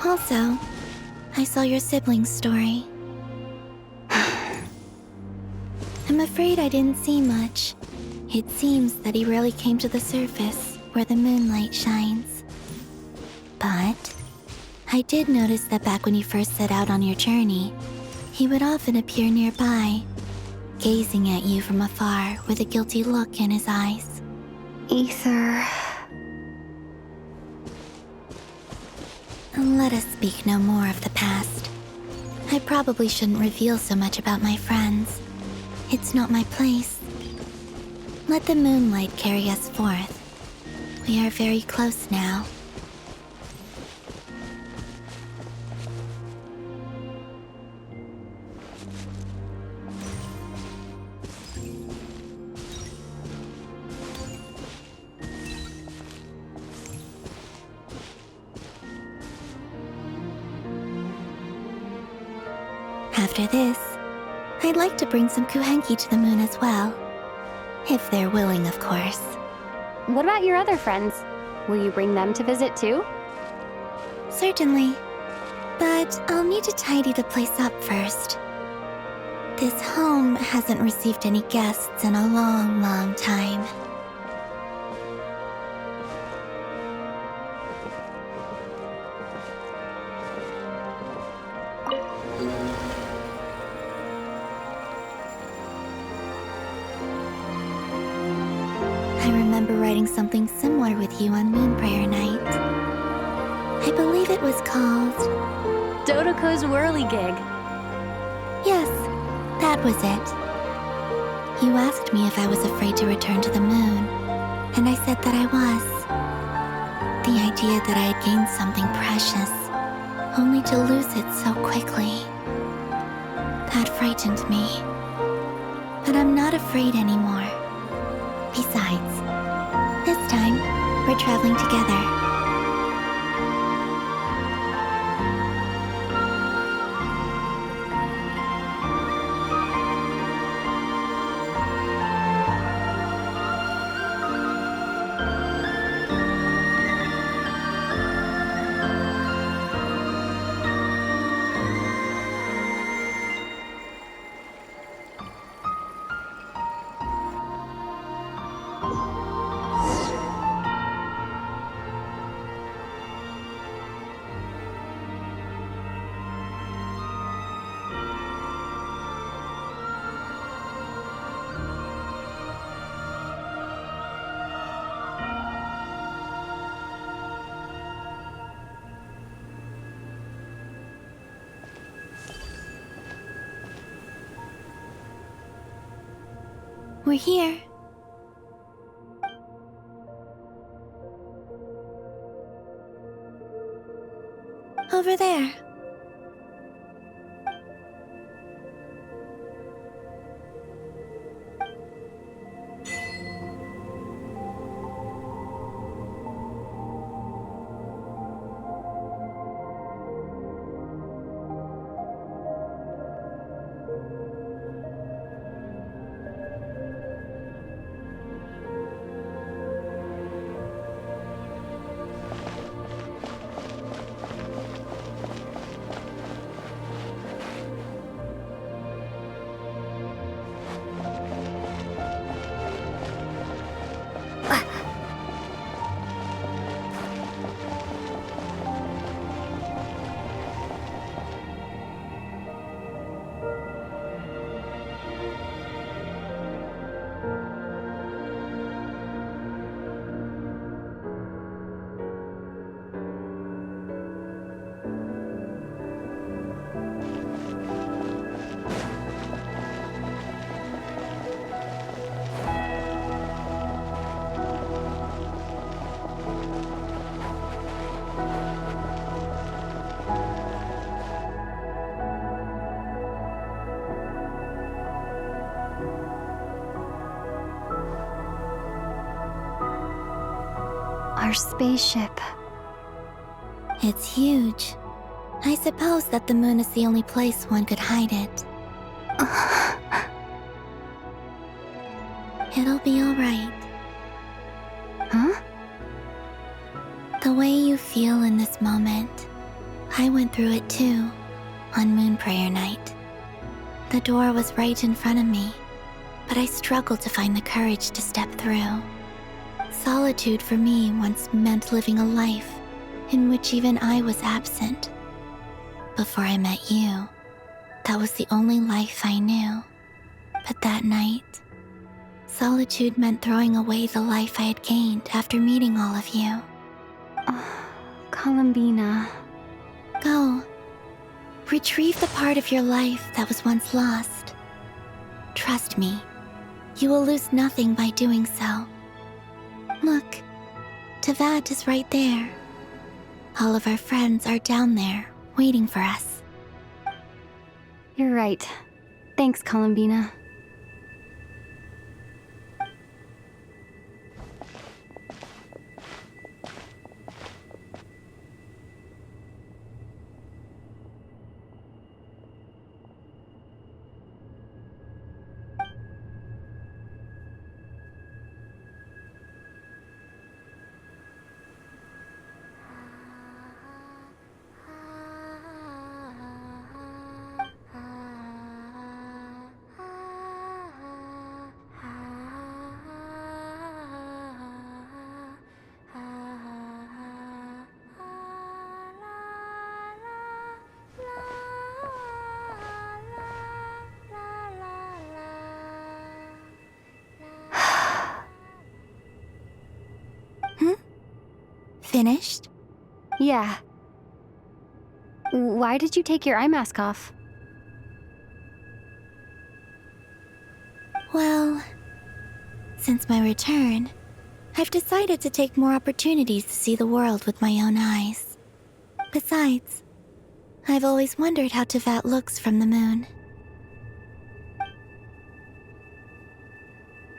Also, I saw your sibling's story. I'm afraid I didn't see much. It seems that he rarely came to the surface, where the moonlight shines. But I did notice that back when you first set out on your journey, he would often appear nearby, gazing at you from afar with a guilty look in his eyes. Aether... Let us speak no more of the past. I probably shouldn't reveal so much about my friends. It's not my place. Let the moonlight carry us forth. We are very close now. After this, I'd like to bring some kuhenki to the moon as well. If they're willing, of course. What about your other friends? Will you bring them to visit too? Certainly. But I'll need to tidy the place up first. This home hasn't received any guests in a long, long time. Writing something similar with you on Moon Prayer Night. I believe it was called... Dodoko's Whirligig. Yes, that was it. You asked me if I was afraid to return to the moon, and I said that I was. The idea that I had gained something precious, only to lose it so quickly. That frightened me. But I'm not afraid anymore. Besides, this time, we're traveling together. We're here. Over there. Our spaceship. It's huge. I suppose that the moon is the only place one could hide it. It'll be alright. Huh? The way you feel in this moment, I went through it too, on Moon Prayer Night. The door was right in front of me, but I struggled to find the courage to step through. Solitude for me once meant living a life in which even I was absent. Before I met you, that was the only life I knew. But that night, solitude meant throwing away the life I had gained after meeting all of you. Columbina. Go. Retrieve the part of your life that was once lost. Trust me, you will lose nothing by doing so. Look, Teyvat is right there. All of our friends are down there, waiting for us. You're right. Thanks, Columbina. Finished? Yeah. Why did you take your eye mask off? Well, since my return, I've decided to take more opportunities to see the world with my own eyes. Besides, I've always wondered how Teyvat looks from the moon.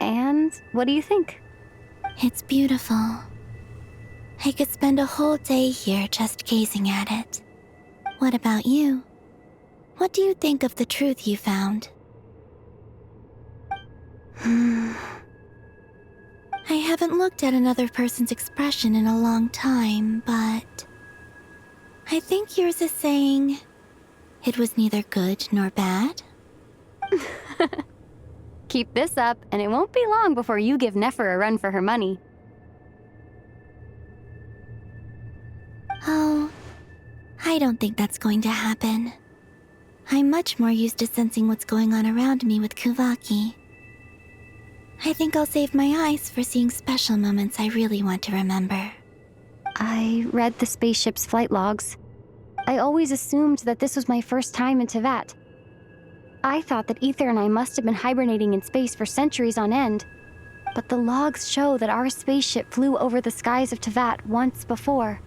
And what do you think? It's beautiful. I could spend a whole day here just gazing at it. What about you? What do you think of the truth you found? I haven't looked at another person's expression in a long time, but I think yours is saying it was neither good nor bad. Keep this up, and it won't be long before you give Nefer a run for her money. Oh, I don't think that's going to happen. I'm much more used to sensing what's going on around me with Kuvaki. I think I'll save my eyes for seeing special moments I really want to remember. I read the spaceship's flight logs. I always assumed that this was my first time in Teyvat. I thought that Ether and I must have been hibernating in space for centuries on end. But the logs show that our spaceship flew over the skies of Teyvat once before.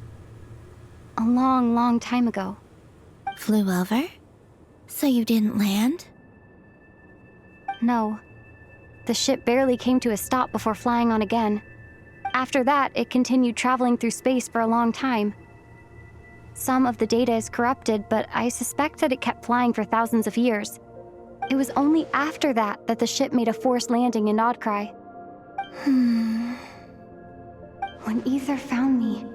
A long, long time ago. Flew over? So you didn't land? No. The ship barely came to a stop before flying on again. After that, it continued traveling through space for a long time. Some of the data is corrupted, but I suspect that it kept flying for thousands of years. It was only after that that the ship made a forced landing in Nod-Krai. When Ether found me,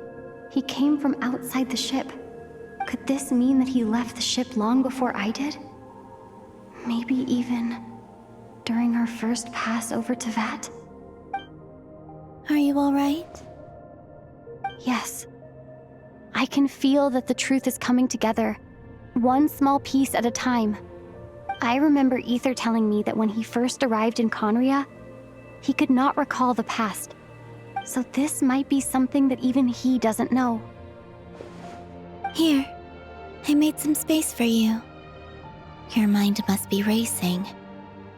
he came from outside the ship. Could this mean that he left the ship long before I did? Maybe even during our first pass over Teyvat? Are you all right? Yes. I can feel that the truth is coming together, one small piece at a time. I remember Ether telling me that when he first arrived in Conria, he could not recall the past. So this might be something that even he doesn't know. Here, I made some space for you. Your mind must be racing,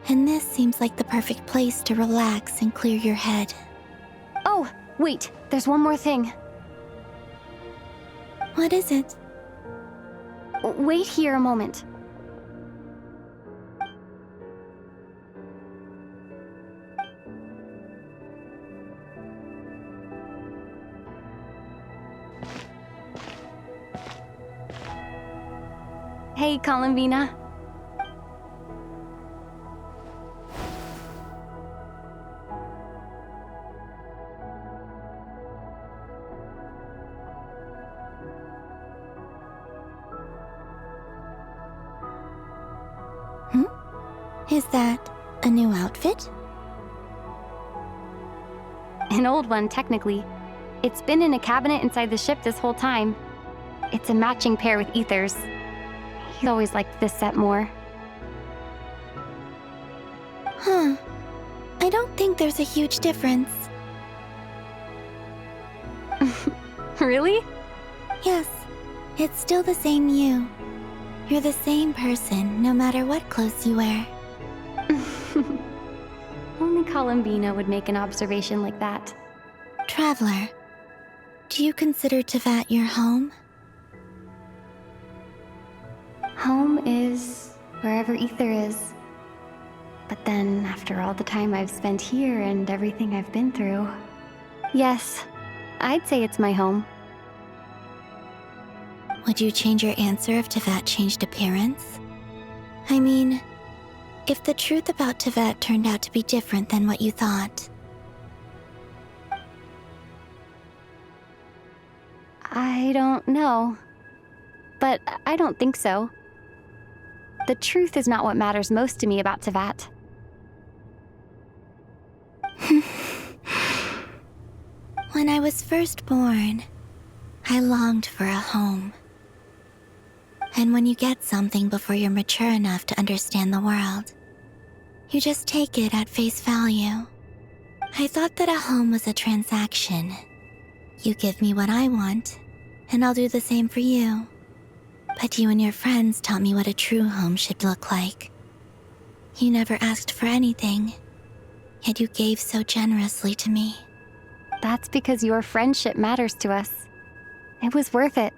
and this seems like the perfect place to relax and clear your head. Oh, wait, there's one more thing. What is it? Wait here a moment. Hey, Columbina. Is that a new outfit? An old one, technically. It's been in a cabinet inside the ship this whole time. It's a matching pair with Ether's. He always liked this set more. Huh. I don't think there's a huge difference. Really? Yes. It's still the same you. You're the same person, no matter what clothes you wear. Only Columbina would make an observation like that. Traveler, do you consider Tevat your home? Home is wherever Ether is. But then, after all the time I've spent here and everything I've been through, yes, I'd say it's my home. Would you change your answer if Tevat changed appearance? I mean, if the truth about Tevat turned out to be different than what you thought. I don't know. But I don't think so. The truth is not what matters most to me about Tevat. When I was first born, I longed for a home. And when you get something before you're mature enough to understand the world, you just take it at face value. I thought that a home was a transaction. You give me what I want, and I'll do the same for you. But you and your friends taught me what a true home should look like. You never asked for anything, yet you gave so generously to me. That's because your friendship matters to us. It was worth it.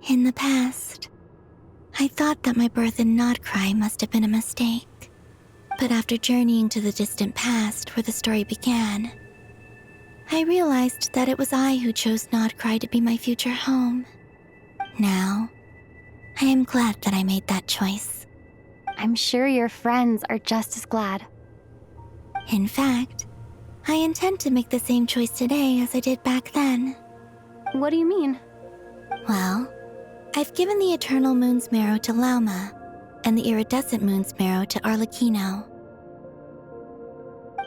In the past, I thought that my birth in Nod-Krai must have been a mistake. But after journeying to the distant past where the story began, I realized that it was I who chose Nod-Krai to be my future home. Now, I am glad that I made that choice. I'm sure your friends are just as glad. In fact, I intend to make the same choice today as I did back then. What do you mean? Well, I've given the Eternal Moon's marrow to Lauma, and the Iridescent Moon's marrow to Arlecchino.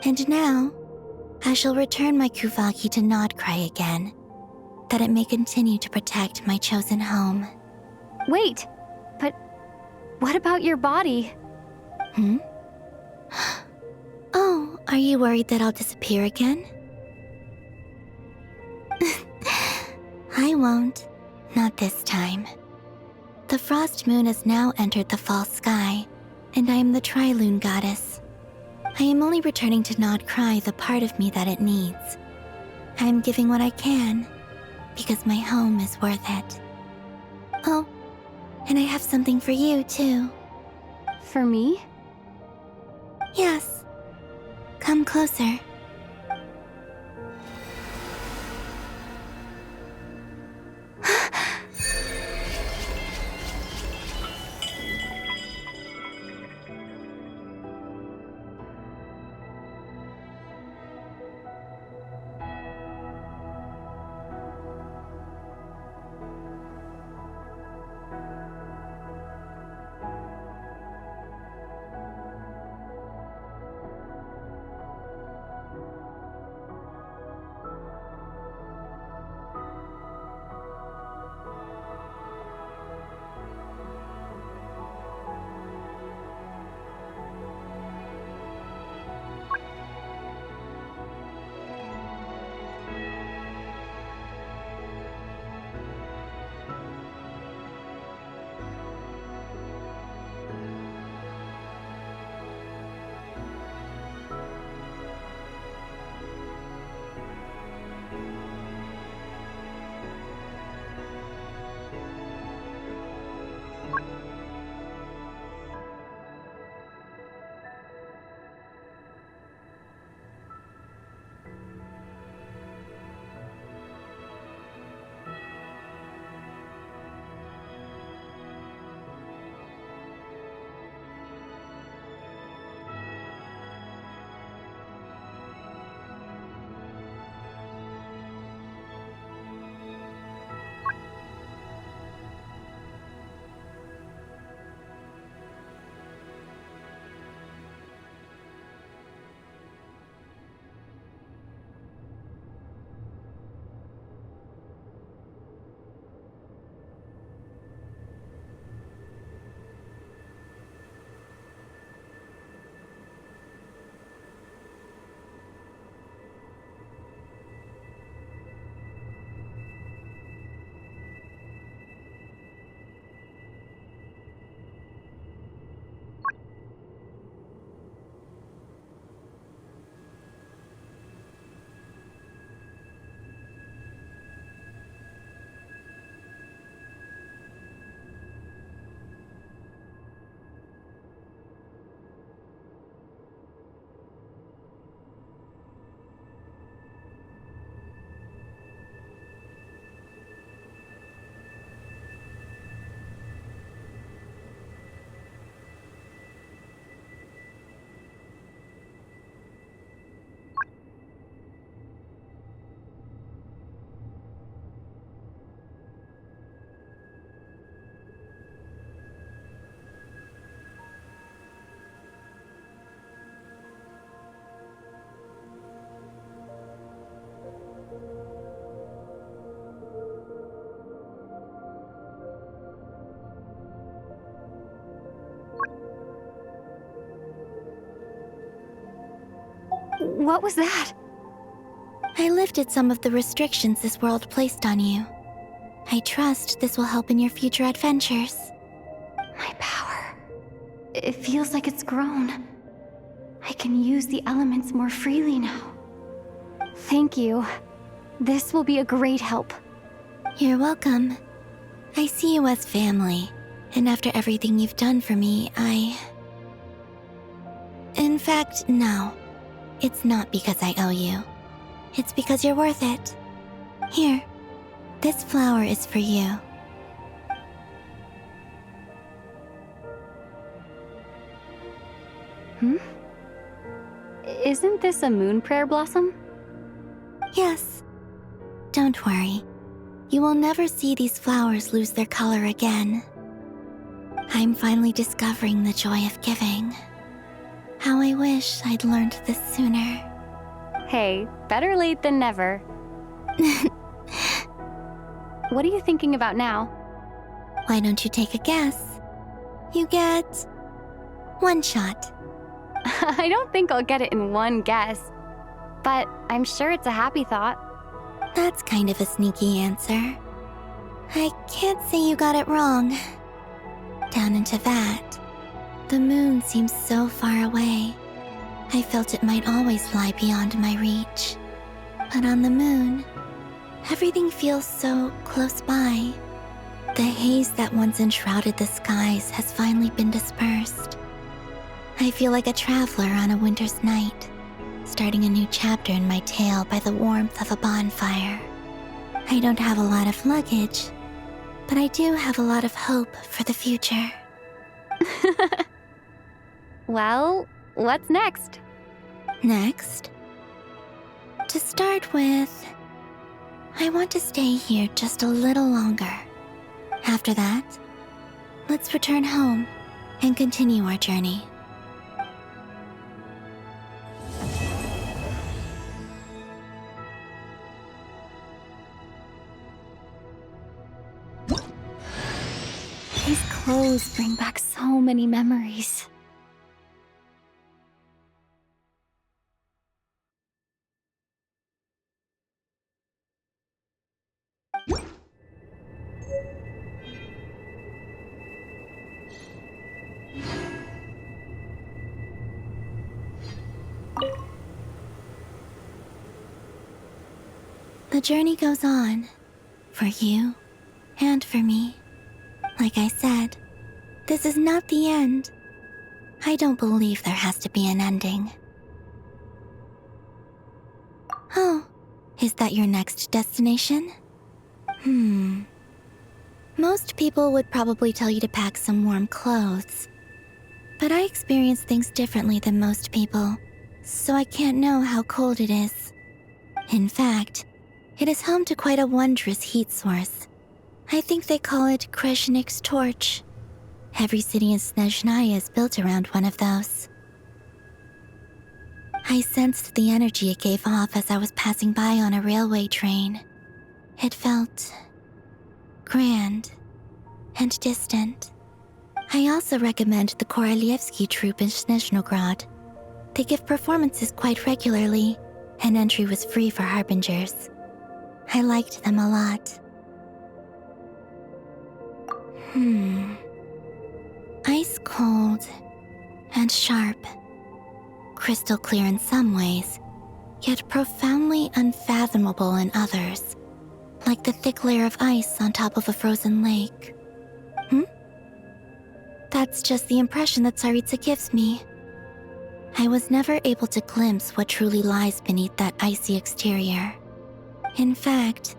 And now, I shall return my Kuvagi to Nod-Krai again, that it may continue to protect my chosen home. Wait, but what about your body? Oh, are you worried that I'll disappear again? I won't. Not this time. The Frost Moon has now entered the false sky, and I am the Tri-Lune goddess. I am only returning to Nod-Krai the part of me that it needs. I am giving what I can, because my home is worth it. Oh, and I have something for you, too. For me? Yes. Come closer. What was that? I lifted some of the restrictions this world placed on you. I trust this will help in your future adventures. My power. It feels like it's grown. I can use the elements more freely now. Thank you. This will be a great help. You're welcome. I see you as family, and after everything you've done for me, In fact, no. It's not because I owe you. It's because you're worth it. Here, this flower is for you. Isn't this a moon prayer blossom? Yes. Don't worry. You will never see these flowers lose their color again. I'm finally discovering the joy of giving. How I wish I'd learned this sooner. Hey, better late than never. What are you thinking about now? Why don't you take a guess? You get 1 shot. I don't think I'll get it in one guess, but I'm sure it's a happy thought. That's kind of a sneaky answer. I can't say you got it wrong. Down into that, the moon seems so far away. I felt it might always lie beyond my reach. But on the moon, everything feels so close by. The haze that once enshrouded the skies has finally been dispersed. I feel like a traveler on a winter's night, starting a new chapter in my tale by the warmth of a bonfire. I don't have a lot of luggage, but I do have a lot of hope for the future. Well, what's next? Next? To start with, I want to stay here just a little longer. After that, let's return home and continue our journey. These clothes bring back so many memories. The journey goes on, for you and for me. Like I said, this is not the end. I don't believe there has to be an ending. Oh, is that your next destination? Most people would probably tell you to pack some warm clothes. But I experience things differently than most people, so I can't know how cold it is. In fact, it is home to quite a wondrous heat source. I think they call it Kreshnik's torch. Every city in Snezhnaya is built around one of those. I sensed the energy it gave off as I was passing by on a railway train. It felt grand and distant. I also recommend the Korolievsky troupe in Snezhnograd. They give performances quite regularly, and entry was free for harbingers. I liked them a lot. Ice cold and sharp. Crystal clear in some ways, yet profoundly unfathomable in others. Like the thick layer of ice on top of a frozen lake. That's just the impression that Tsaritsa gives me. I was never able to glimpse what truly lies beneath that icy exterior. In fact,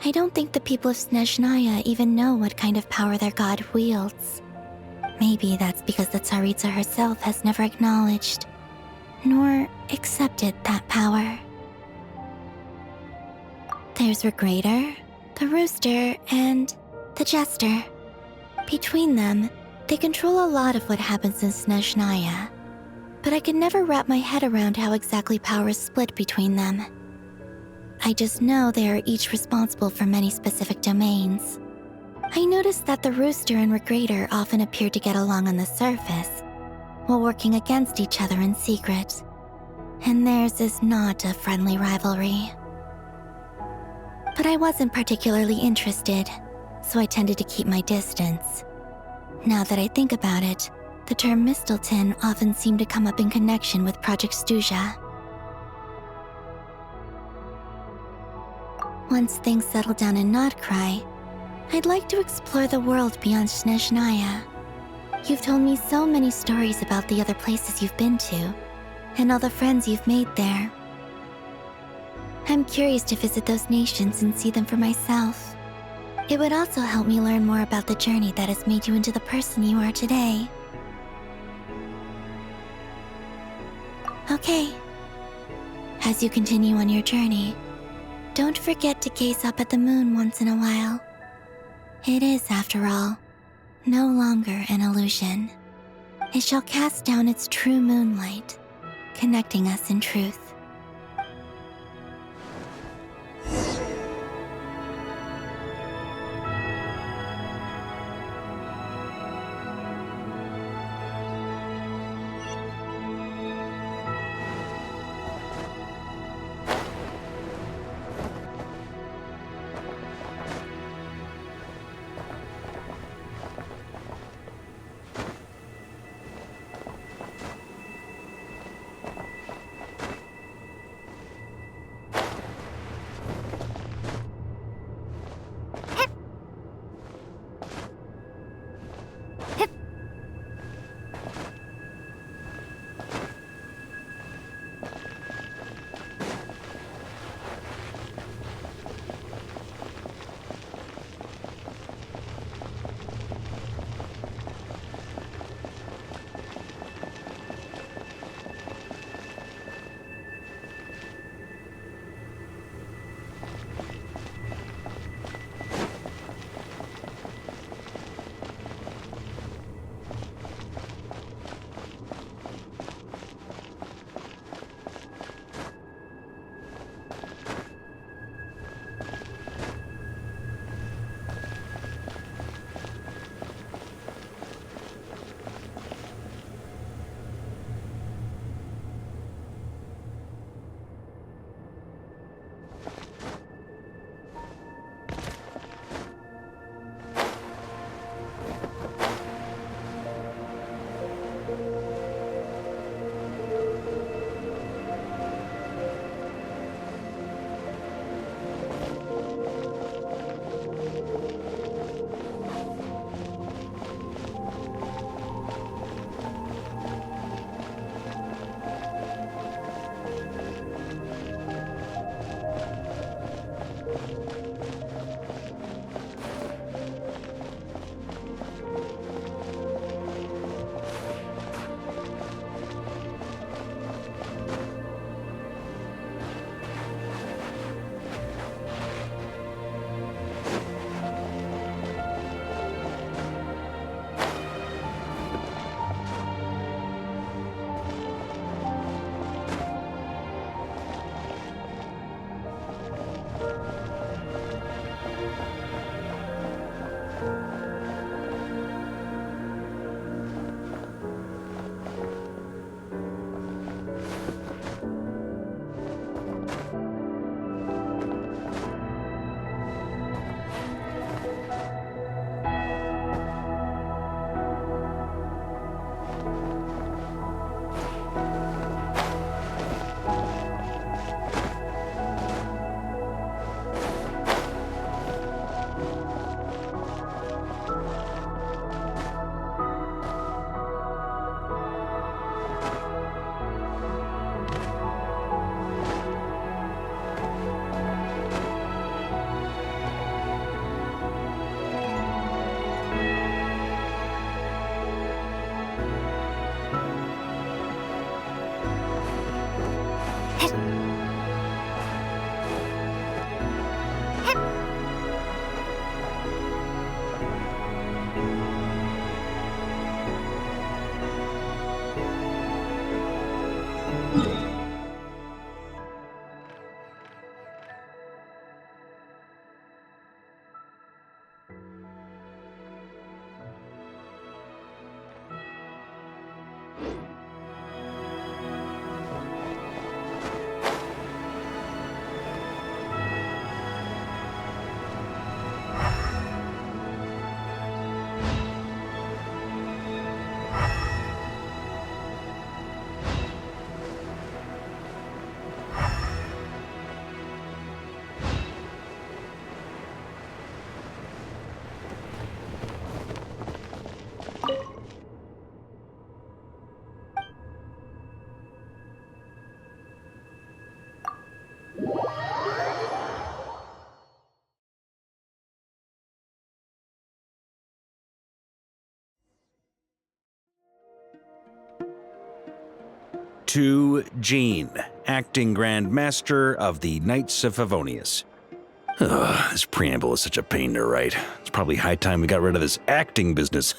I don't think the people of Snezhnaya even know what kind of power their god wields. Maybe that's because the Tsaritsa herself has never acknowledged, nor accepted that power. There's Regrator, the Rooster, and the Jester. Between them, they control a lot of what happens in Snezhnaya, but I could never wrap my head around how exactly power is split between them. I just know they are each responsible for many specific domains. I noticed that the Rooster and Regrator often appear to get along on the surface, while working against each other in secret. and theirs is not a friendly rivalry. But I wasn't particularly interested, so I tended to keep my distance. Now that I think about it, the term Mistelton often seemed to come up in connection with Project Stuja. Once things settle down in Nod-Krai, I'd like to explore the world beyond Snezhnaya. You've told me so many stories about the other places you've been to, and all the friends you've made there. I'm curious to visit those nations and see them for myself. It would also help me learn more about the journey that has made you into the person you are today. Okay. As you continue on your journey, don't forget to gaze up at the moon once in a while. It is, after all, no longer an illusion. It shall cast down its true moonlight, connecting us in truth. To Jean, acting Grand Master of the Knights of Favonius. This preamble is such a pain to write. It's probably high time we got rid of this acting business.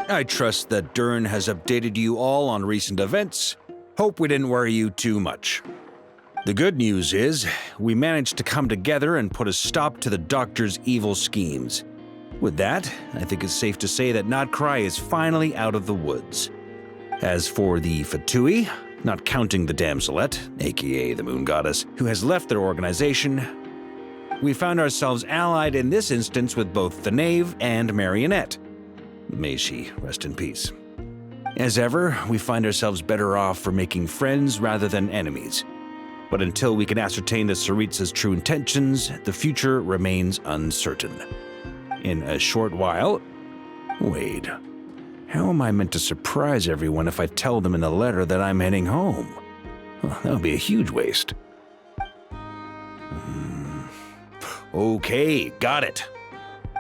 I trust that Dern has updated you all on recent events. Hope we didn't worry you too much. The good news is, we managed to come together and put a stop to the Doctor's evil schemes. With that, I think it's safe to say that Nod-Krai is finally out of the woods. As for the Fatui, not counting the Damselette, aka the Moon Goddess, who has left their organization, we found ourselves allied in this instance with both the Knave and Marionette. May she rest in peace. As ever, we find ourselves better off for making friends rather than enemies. But until we can ascertain the Tsaritsa's true intentions, the future remains uncertain. In a short while... Wait. How am I meant to surprise everyone if I tell them in the letter that I'm heading home? Well, that would be a huge waste. Okay, got it.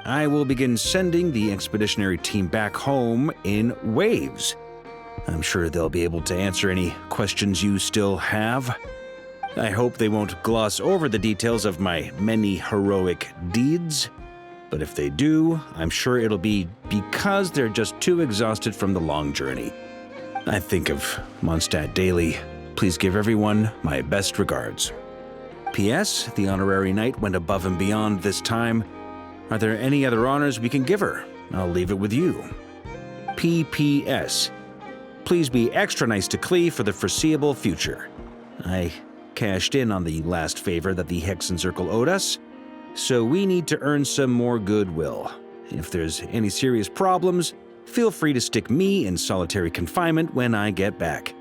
I will begin sending the expeditionary team back home in waves. I'm sure they'll be able to answer any questions you still have. I hope they won't gloss over the details of my many heroic deeds. But if they do, I'm sure it'll be because they're just too exhausted from the long journey. I think of Mondstadt daily. Please give everyone my best regards. P.S. The honorary knight went above and beyond this time. Are there any other honors we can give her? I'll leave it with you. P.P.S. Please be extra nice to Klee for the foreseeable future. I cashed in on the last favor that the Hexen Circle owed us, so we need to earn some more goodwill. If there's any serious problems, feel free to stick me in solitary confinement when I get back.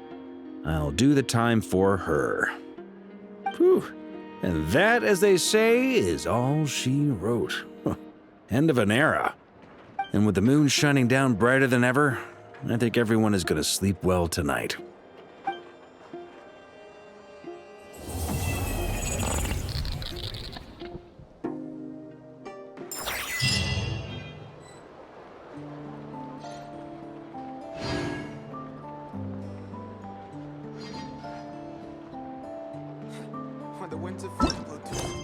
I'll do the time for her. Whew. And that, as they say, is all she wrote. End of an era. And with the moon shining down brighter than ever, I think everyone is going to sleep well tonight. When the winds of fury blow through